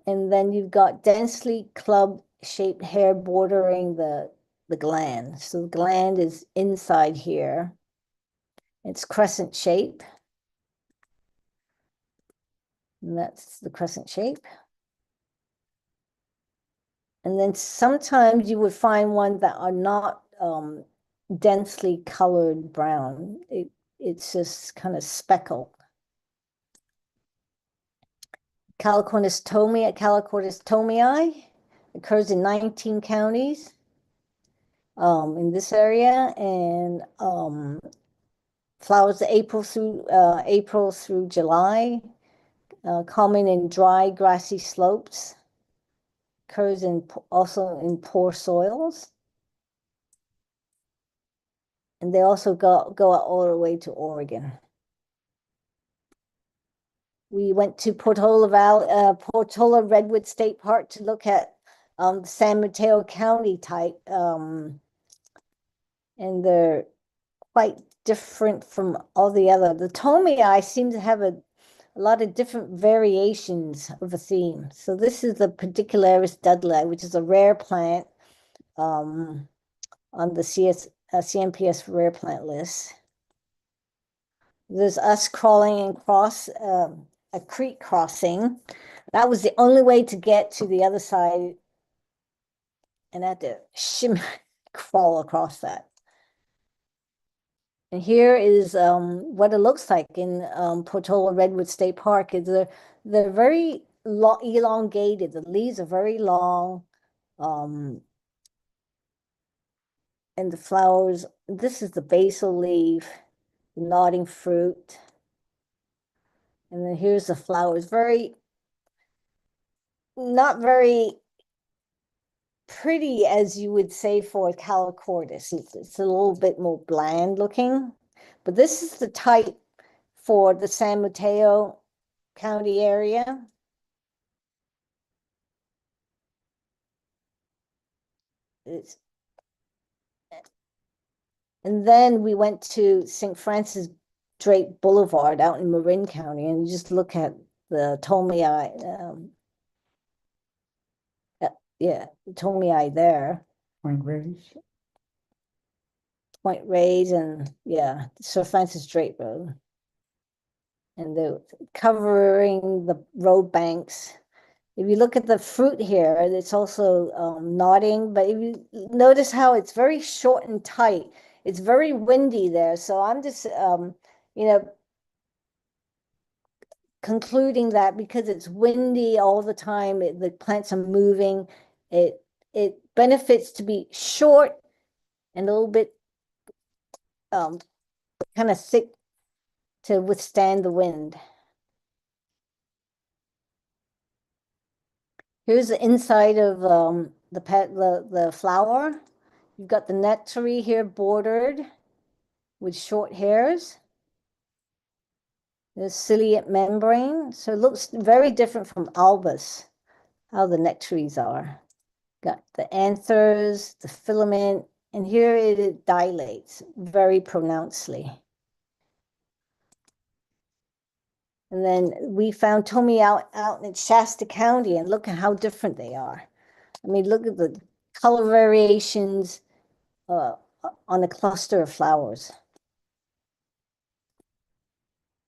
and then you've got densely club-shaped hair bordering the gland. So the gland is inside here. It's crescent shape, and that's the crescent shape. And then sometimes you would find ones that are not densely colored brown. It's just kind of speckled. Calochortus tomii occurs in 19 counties in this area, and flowers April through July, common in dry grassy slopes. Occurs also in poor soils. And they also go out all the way to Oregon. We went to Portola Redwood State Park to look at San Mateo County type, and they're quite different from all the other. The tomii seem to have a lot of different variations of a theme. So this is the Pedicularis dudley, which is a rare plant on the CNPS rare plant list. There's us crawling across a creek crossing. That was the only way to get to the other side, and I had to crawl across that. And here is what it looks like in Portola Redwood State Park. They're very elongated. The leaves are very long, and the flowers. This is the basal leaf, nodding fruit, and then here's the flowers. Not very pretty as you would say for Calochortus. It's a little bit more bland looking, But this is the type for the San Mateo County area. It's, and then we went to St. Francis Drake Boulevard out in Marin County, and you just look at the Tomei, yeah, Tomei there. Point Reyes. Point Reyes and yeah, Sir Francis Drake Road. And the covering the road banks. If you look at the fruit here, it's also nodding, but if you notice how it's very short and tight, it's very windy there. So I'm just, you know, concluding that because it's windy all the time, the plants are moving, it benefits to be short and a little bit kind of thick to withstand the wind. Here's the inside of the flower. You've got the nectary here bordered with short hairs. The ciliate membrane. So it looks very different from albus, how the nectaries are. Got the anthers, the filament, and here it dilates very pronouncedly. And then we found Tomei out in Shasta County, and look at how different they are. I mean, look at the color variations on a cluster of flowers.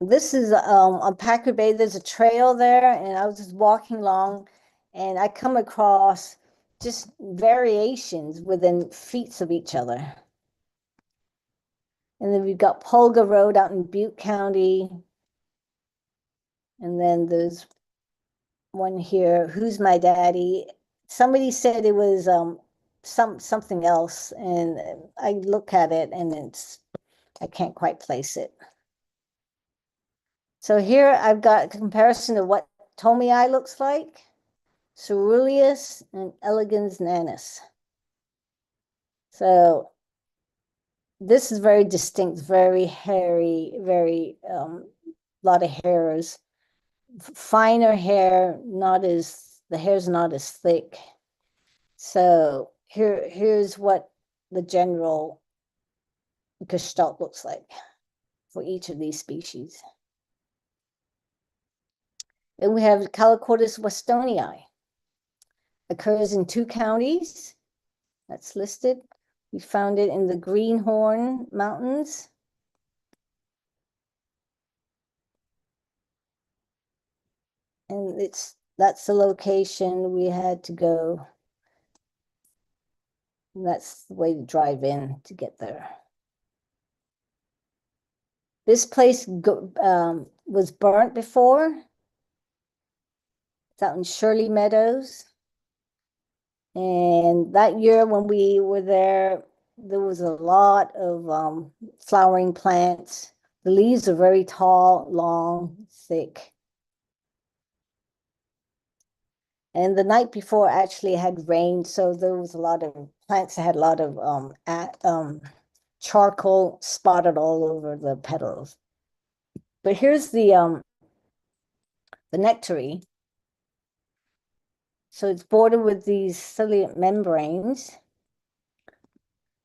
This is on Packer Bay. There's a trail there, and I was just walking along, and I come across just variations within feet of each other. And then we've got Polga Road out in Butte County. And then there's one here, Who's My Daddy? Somebody said it was something else, and I look at it and I can't quite place it. So here I've got a comparison of what Tomei looks like, Ceruleus and Elegans Nanus. So this is very distinct, very hairy, very lot of hairs, finer hair, the hair's not as thick. So here's what the general gestalt looks like for each of these species. Then we have Calochortus westonii. Occurs in 2 counties. That's listed. We found it in the Greenhorn Mountains. And that's the location we had to go. And that's the way to drive in to get there. This place was burnt before. It's out in Shirley Meadows. And that year when we were there was a lot of flowering plants. The leaves are very tall, long, thick. And the night before actually had rained, so there was a lot of plants that had a lot of charcoal spotted all over the petals. But here's the nectary. So it's bordered with these ciliate membranes.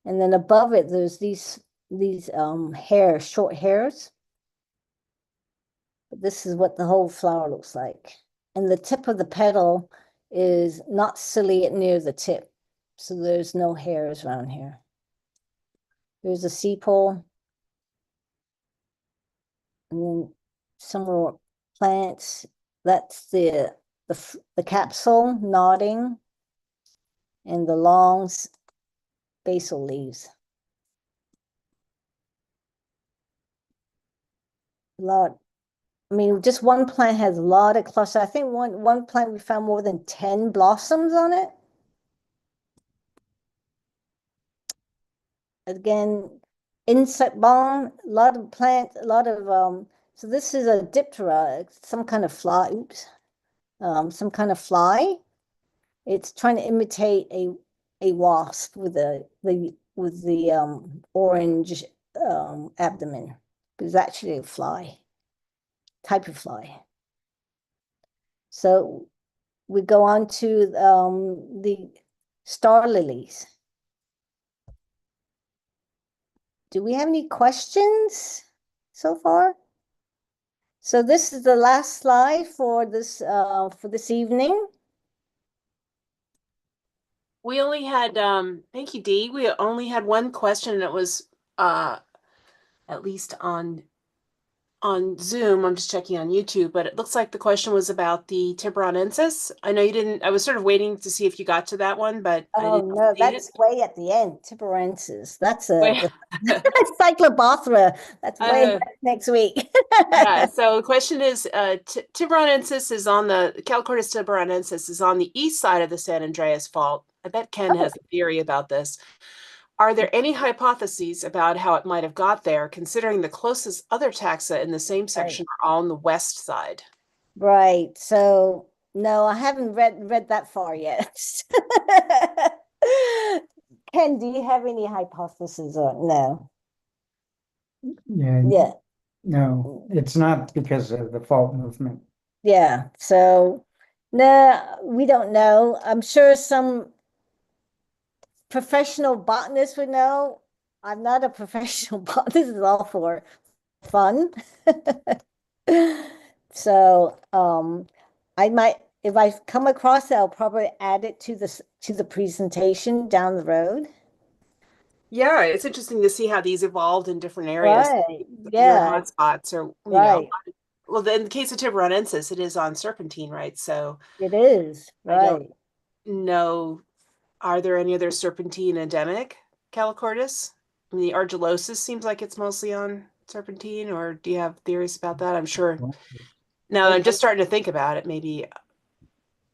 And then above it, there's these hairs, short hairs. But this is what the whole flower looks like. And the tip of the petal is not ciliate near the tip. So there's no hairs around here. There's a sepal. And then some more plants. That's the capsule nodding and the long basal leaves. A lot. I mean, just one plant has a lot of clusters. I think one plant we found more than 10 blossoms on it. Again, insect bomb, a lot of plants, a lot of so this is a diptera, some kind of fly. Oops. Some kind of fly. It's trying to imitate a wasp with the orange abdomen. It was actually a fly, type of fly. So we go on to the star lilies. Do we have any questions so far? So this is the last slide for this evening. We only had, thank you, Dee. We only had one question, and it was at least on Zoom. I'm just checking on YouTube, but it looks like the question was about the Tiburonensis. I know you didn't, I was sort of waiting to see if you got to that one, but I Oh didn't no, see it. that's way at the end. Tiburensis. That's Wait. Cyclobothra. That's way next week. Yeah, so the question is, Tiburonensis is on the Calochortus tiburonensis is on the east side of the San Andreas Fault. I bet Ken has a theory about this. Are there any hypotheses about how it might have got there, considering the closest other taxa in the same section are all on the west side? Right. So no, I haven't read that far yet. Ken, do you have any hypotheses or no? Yeah, Yeah. no, it's not because of the fault movement. Yeah. So no, we don't know. I'm sure some professional botanists would know. I'm not a professional botanist. This is all for fun. So I might, if I come across it, I'll probably add it to the presentation down the road. Yeah, it's interesting to see how these evolved in different areas. Right. Your Yeah. hotspots are, Right. well, in the case of Tiburonensis, it is on serpentine, right? So It is. I don't Right. know. Are there any other serpentine endemic Calochortus? I mean, the argilosis seems like it's mostly on serpentine, or do you have theories about that? I'm sure. Now that I'm just starting to think about it, maybe.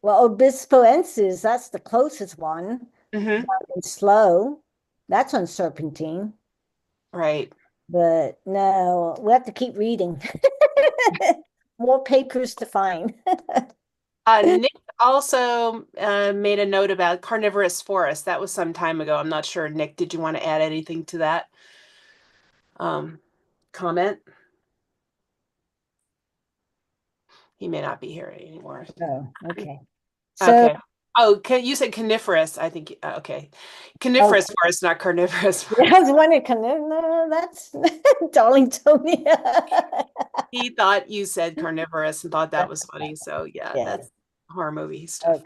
Well, Obispoensis, that's the closest one. Mhm. And Slow, that's on serpentine. Right. But no, we have to keep reading. More papers to find. Nick also made a note about carnivorous forest. That was some time ago. I'm not sure. Nick, did you want to add anything to that comment? He may not be here anymore. Oh, okay. So, Okay. Oh, you said coniferous. I think, okay. Coniferous forest, not carnivorous. yeah, I was wondering, no, that's Darlingtonia. He thought you said carnivorous and thought that was funny. So yeah, Yeah. that's horror movie stuff.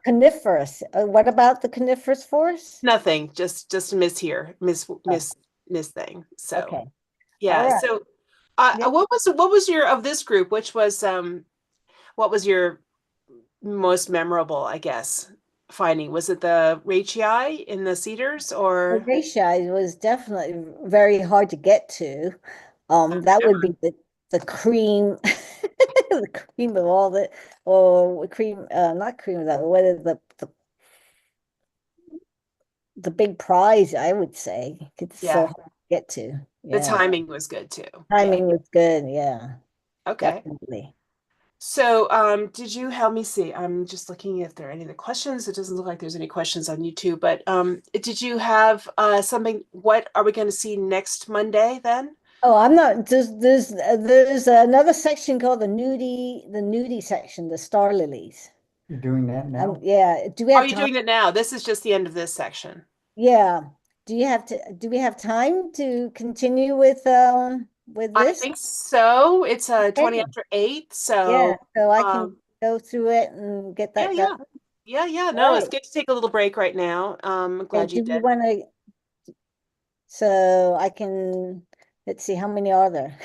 Coniferous. What about the coniferous forest? Nothing, just a miss here, miss thing. So Okay. yeah. All right. So Yeah. what was your of this group, which was what was your most memorable, I guess, finding? Was it the Rachii in the cedars or Rachii was definitely very hard to get to. That would be the cream, the cream of all the, or cream, not cream of that. What is the big prize? I would say it's so hard to get to. the Yeah, timing was good too? timing was good. Yeah, Okay. definitely. So, did you help me see? I'm just looking if there are any other questions. It doesn't look like there's any questions on YouTube, but did you have something? What are we going to see next Monday then? Oh, I'm not. There's another section called the nudie section, the star lilies. You're doing that now? Yeah. Do we Are have you time? doing it now? This is just the end of this section. Yeah. Do we have time to continue with I this? think so. It's 20 Okay. after 8, Yeah, so so I can go through it and get that done. yeah. No, it's Right. good to take a little break right now. I'm Yeah, glad you do we did. want to, so I can, let's see, how many are there?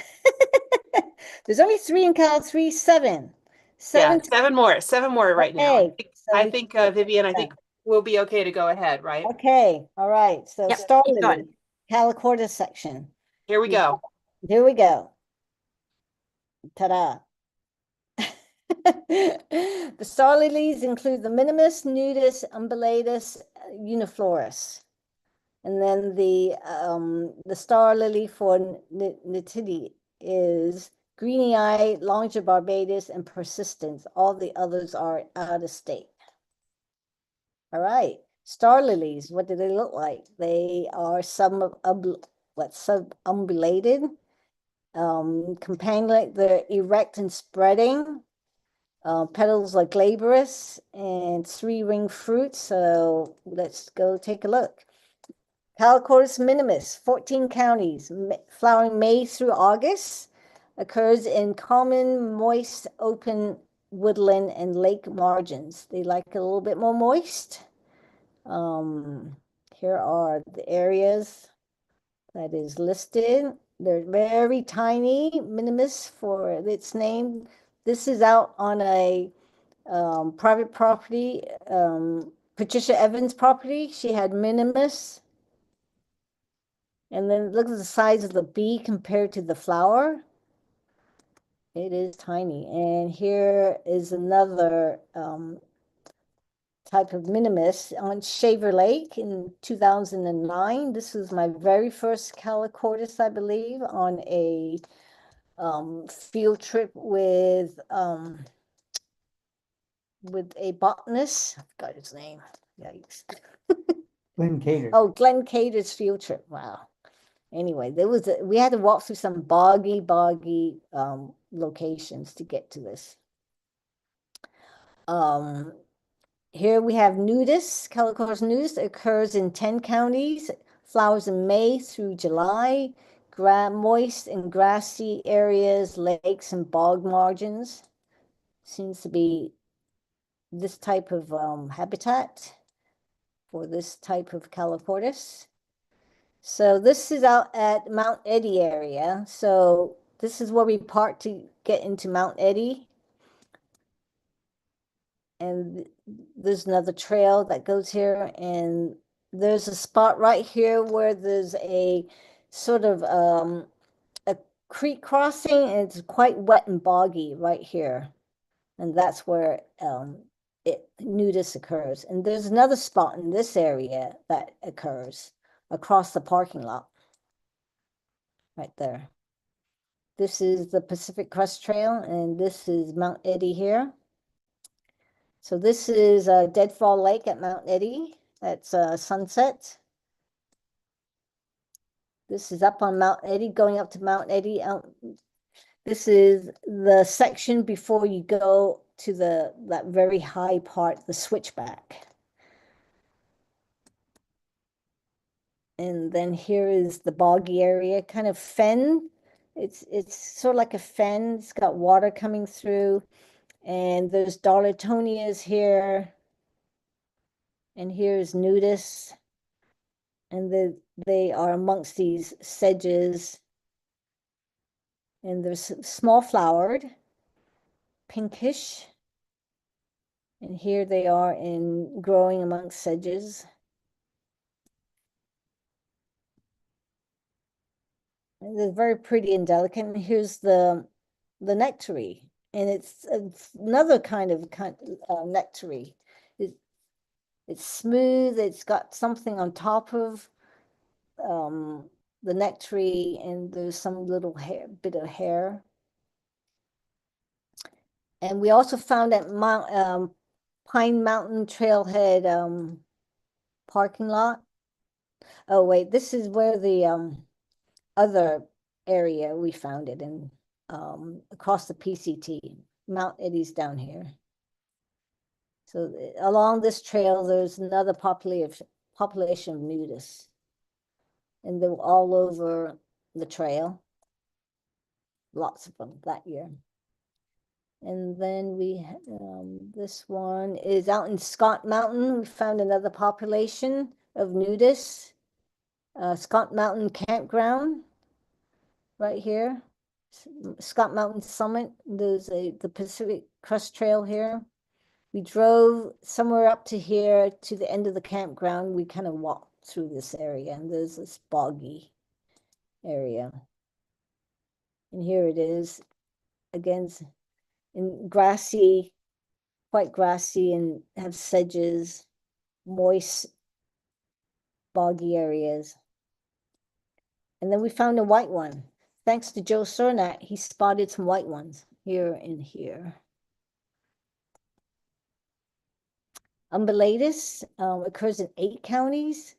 There's only three in Cal, three, seven. Yeah, Seven. seven more right now. Okay, so we can Vivian, I think we'll be okay to go ahead, right? Okay, all right. So Yep, star keep going. lily, Calochortus section. Here we go. Here we go. Ta-da. The star lilies include the minimus, nudus, umbellatus, uniflorus. And then the star lily for nitidi is greeny eye, longibarbatus, and persistence. All the others are out of state. All right. Star lilies, what do they look like? They are some what's subumbulated. Companion, they're erect and spreading. Petals are glabrous and three-ring fruit. So let's go take a look. Calochortus minimus, 14 counties, flowering May through August, occurs in common, moist, open woodland and lake margins. They like a little bit more moist. Here are the areas that is listed. They're very tiny, minimus for its name. This is out on a private property, Patricia Evans' property. She had minimus. And then look at the size of the bee compared to the flower. It is tiny. And here is another type of minimus on Shaver Lake in 2009. This was my very first Calochortus, I believe, on a field trip with a botanist. I forgot his name. Yikes. Glenn Cater. Oh, Glenn Cater's field trip. Wow. Anyway, we had to walk through some boggy locations to get to this. Here we have nudus. Calochortus nudus occurs in 10 counties, flowers in May through July, moist and grassy areas, lakes and bog margins. Seems to be this type of habitat for this type of Calochortus. So this is out at Mount Eddy area. So this is where we park to get into Mount Eddy. And there's another trail that goes here. And there's a spot right here where there's a sort of a creek crossing, and it's quite wet and boggy right here. And that's where nudus occurs. And there's another spot in this area that occurs across the parking lot. Right there. This is the Pacific Crest Trail, and this is Mount Eddy here. So this is Deadfall Lake at Mount Eddy. That's sunset. This is up on Mount Eddy, going up to Mount Eddy. This is the section before you go to that very high part, the switchback. And then here is the boggy area, kind of fen. It's sort of like a fen. It's got water coming through. And there's Darletonias here. And here's nudus. And they are amongst these sedges. And there's small flowered, pinkish. And here they are growing amongst sedges. And they're very pretty and delicate. And here's the nectary. And it's another kind of nectary. It's smooth. It's got something on top of the nectary, and there's some little bit of hair. And we also found at Pine Mountain Trailhead parking lot. Oh wait, this is where the other area we found it in, across the PCT. Mount Eddy's down here. So along this trail, there's another population of nudus. And they're all over the trail. Lots of them that year. And then this one is out in Scott Mountain. We found another population of nudus. Scott Mountain Campground, right here. Scott Mountain Summit. There's the Pacific Crest Trail here. We drove somewhere up to here to the end of the campground. We kind of walked through this area, and there's this boggy area. And here it is, again, in grassy, quite grassy, and have sedges, moist, boggy areas. And then we found a white one. Thanks to Joe Cernat, he spotted some white ones here and here. Umbellatus occurs in 8 counties,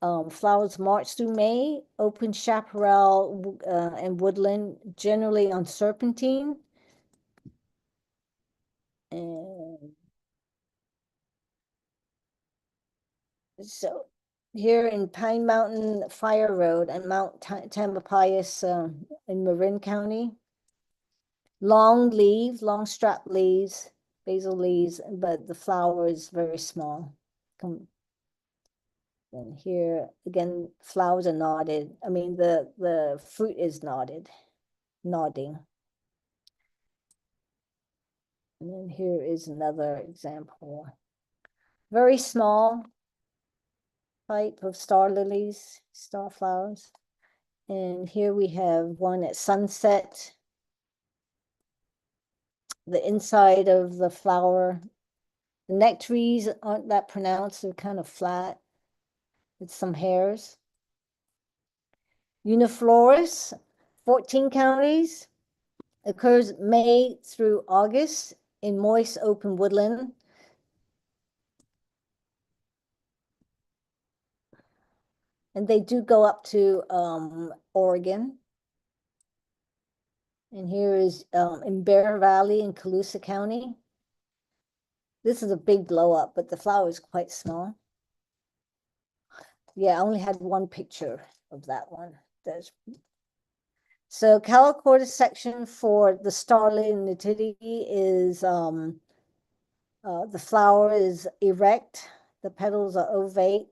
Flowers March through May, open chaparral and woodland, generally on serpentine. And so here in Pine Mountain Fire Road and Mount Tamalpais in Marin County. Long leaves, long strap leaves, basil leaves, but the flower is very small. And here again, flowers are knotted. I mean, the fruit is knotted, nodding. And then here is another example. Very small type of star lilies, star flowers. And here we have one at sunset. The inside of the flower, the nectaries aren't that pronounced, they're kind of flat with some hairs. Uniflorus, 14 counties, occurs May through August in moist open woodland. And they do go up to Oregon. And here is in Bear Valley in Colusa County. This is a big blow up, but the flower is quite small. Yeah, I only had one picture of that one. So Calochortus section for the starling nativity is the flower is erect, the petals are ovate,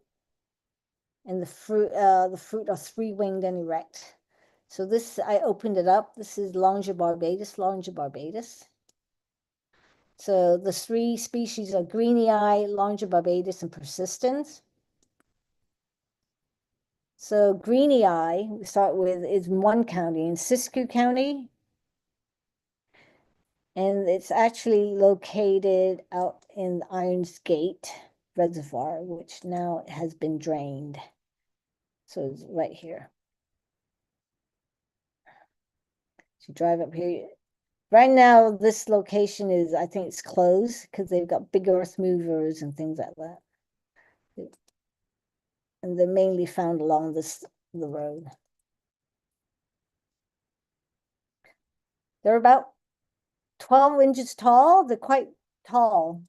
and the fruit are three-winged and erect. So this, I opened it up. This is Longibarbatus. So the three species are greeny eye, Longibarbatus, and persistens. So greeny eye, we start with, is in one county, in Siskiyou County. And it's actually located out in Irons Gate Reservoir, which now has been drained. So it's right here. So drive up here. Right now, this location is, I think it's closed because they've got big earth movers and things like that. And they're mainly found along the road. They're about 12 inches tall. They're quite tall,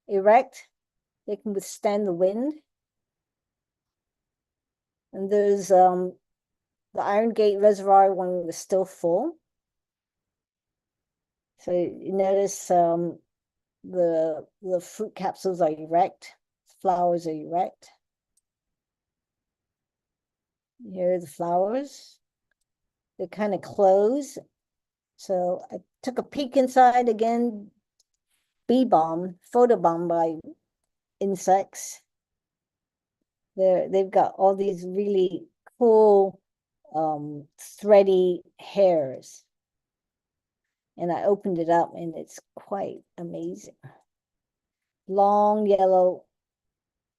erect. They can withstand the wind. And there's the Iron Gate Reservoir one was still full. So you notice the fruit capsules are erect, flowers are erect. Here are the flowers. They're kind of closed. So I took a peek inside again, bee bomb, photobombed by insects. They've got all these really cool thready hairs. And I opened it up and it's quite amazing. Long yellow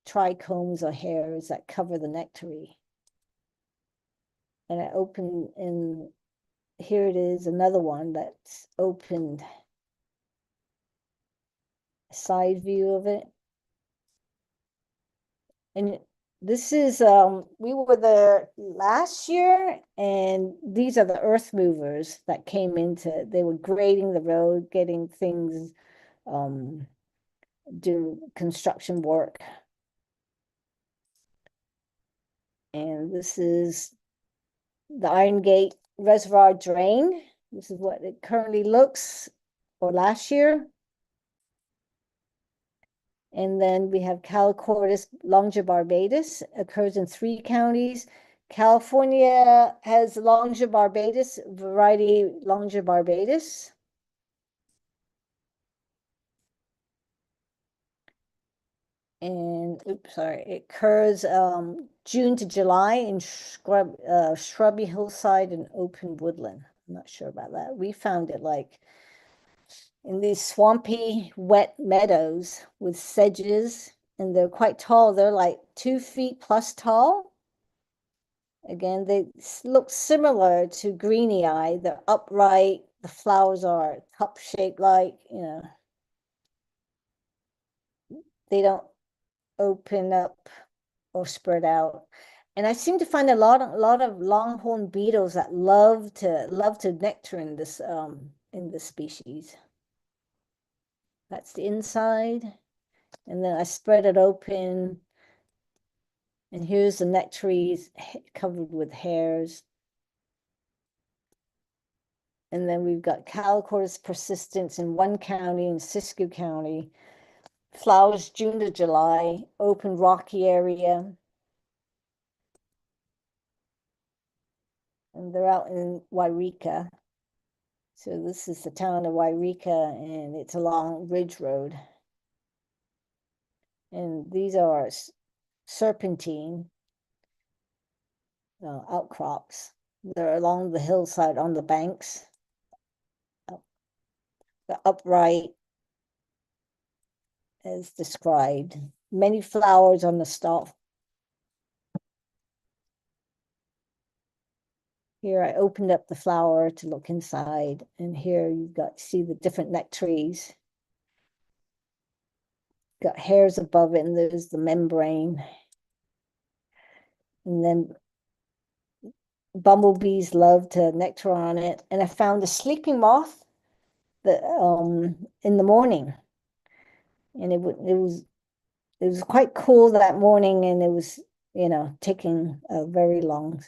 trichomes or hairs that cover the nectary. And I opened, and here it is, another one that's opened. A side view of it. And this is, we were there last year, and these are the earth movers that came into, they were grading the road, getting things, do construction work. And this is the Iron Gate Reservoir drain. This is what it currently looks for last year. And then we have Calochortus longibarbatus, occurs in 3 counties. California has longibarbatus, variety longibarbatus. And oops, sorry, it occurs June to July in shrubby hillside and open woodland. I'm not sure about that. We found it like in these swampy, wet meadows with sedges, and they're quite tall. They're like 2 feet plus tall. Again, they look similar to greeny eye. They're upright. The flowers are cup shaped, like, you know, they don't open up or spread out. And I seem to find a lot of longhorn beetles that love to nectar in this species. That's the inside. And then I spread it open. And here's the nectaries covered with hairs. And then we've got Calochortus persistens in one county, in Siskiyou County. Flowers June to July, open rocky area. And they're out in Wairika. So this is the town of Wairika, and it's along Ridge Road. And these are serpentine outcrops. They're along the hillside on the banks. The upright as described. Many flowers on the stalk. Here I opened up the flower to look inside, and here you've got see the different nectaries. Got hairs above it, and there's the membrane. And then bumblebees love to nectar on it. And I found a sleeping moth that in the morning. And it was quite cool that morning, and it was, taking a very long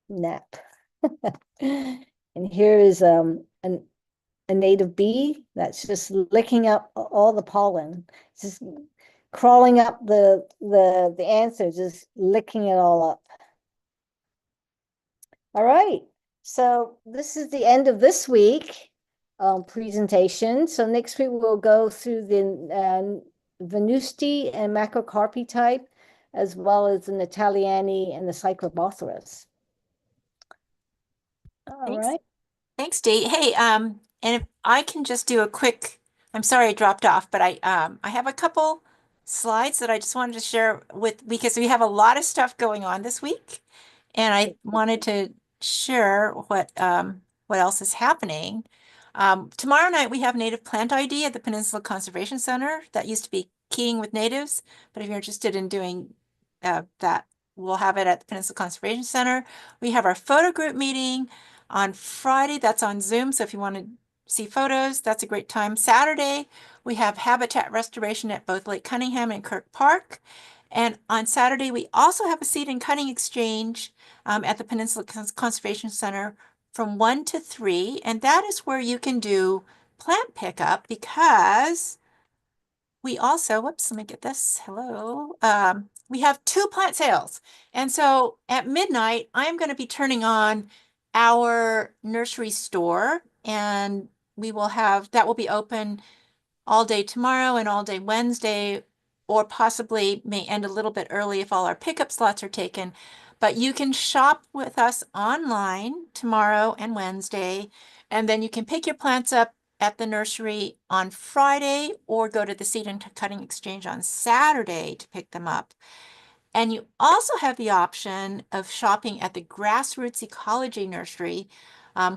nap. And here is a native bee that's just licking up all the pollen, just crawling up the answer, just licking it all up. All right, so this is the end of this week presentation. So next week we'll go through the Venusti and Macrocarpi type, as well as the Nataliani and the Cyclobothorus. All Thanks. right. Thanks, Dee. Hey, and if I can just do a quick, I'm sorry I dropped off, but I have a couple slides that I just wanted to share because we have a lot of stuff going on this week, and I wanted to share what else is happening. Tomorrow night we have Native Plant ID at the Peninsula Conservation Center. That used to be Keying with Natives, but if you're interested in doing that, we'll have it at the Peninsula Conservation Center. We have our photo group meeting on Friday. That's on Zoom, so if you want to see photos, that's a great time. Saturday, we have habitat restoration at both Lake Cunningham and Kirk Park. And on Saturday, we also have a seed and cutting exchange at the Peninsula Conservation Center from 1 to 3. And that is where you can do plant pickup, because we also, whoops, let me get this. Hello. We have 2 plant sales. And so at midnight, I'm going to be turning on our nursery store, and that will be open all day tomorrow and all day Wednesday, or possibly may end a little bit early if all our pickup slots are taken. But you can shop with us online tomorrow and Wednesday, and then you can pick your plants up at the nursery on Friday, or go to the seed and cutting exchange on Saturday to pick them up. And you also have the option of shopping at the Grassroots Ecology Nursery,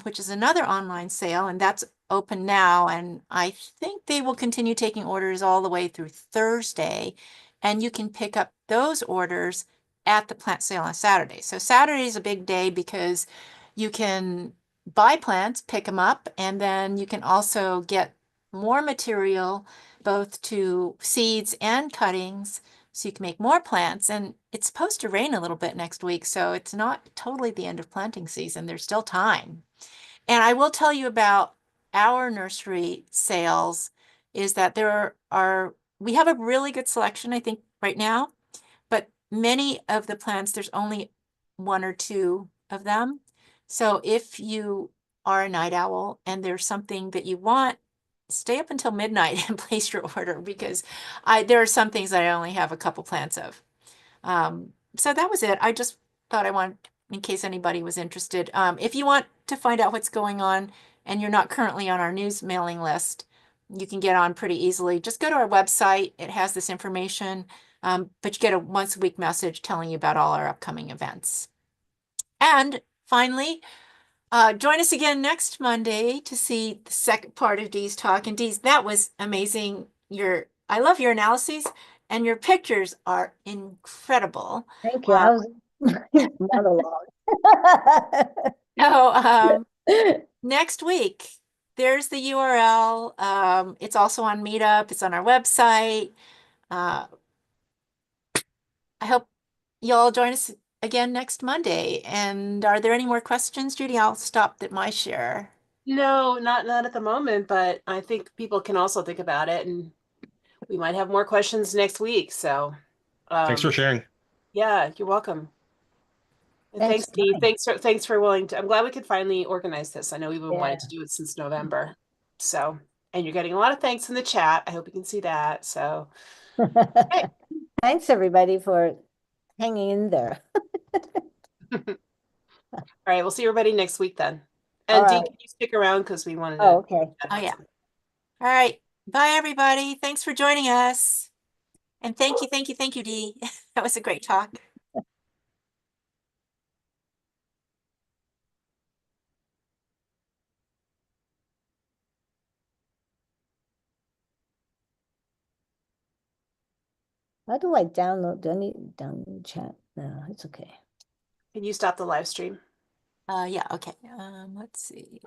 which is another online sale, and that's open now. And I think they will continue taking orders all the way through Thursday. And you can pick up those orders at the plant sale on Saturday. So Saturday is a big day because you can buy plants, pick them up, and then you can also get more material, both to seeds and cuttings, so you can make more plants. And it's supposed to rain a little bit next week, so it's not totally the end of planting season. There's still time. And I will tell you about our nursery sales is that we have a really good selection, I think, right now, but many of the plants, there's only 1 or 2 of them. So if you are a night owl and there's something that you want, stay up until midnight and place your order, because there are some things that I only have a couple plants of. So that was it. I just thought I wanted, in case anybody was interested. If you want to find out what's going on and you're not currently on our news mailing list, you can get on pretty easily. Just go to our website. It has this information, but you get a once-a-week message telling you about all our upcoming events. And finally, join us again next Monday to see the second part of Dee's talk. And Dee's, that was amazing. I love your analyses, and your pictures are incredible. Thank you. I was monologue. So next week, there's the URL. It's also on Meetup. It's on our website. I hope you'll join us again next Monday. And are there any more questions, Judy? I'll stop at my share. No, not at the moment, but I think people can also think about it, and we might have more questions next week. So, Thanks for sharing. yeah, you're welcome. And Thanks, thanks, Dee. Mike. Thanks for willing to. I'm glad we could finally organize this. I know we've been Yeah. wanting to do it since November. So, and you're getting a lot of thanks in the chat. I hope you can see that. So, Thanks, everybody, for hanging in there. all right, we'll see everybody next week then. All And Dee, right. can you stick around because we wanted to. Oh, okay. Oh, yeah. All right. Bye, everybody. Thanks for joining us. And thank you, Dee. That was a great talk. How do I download? Do I need download chat? No, it's okay. Can you stop the live stream? Yeah, okay. Let's see.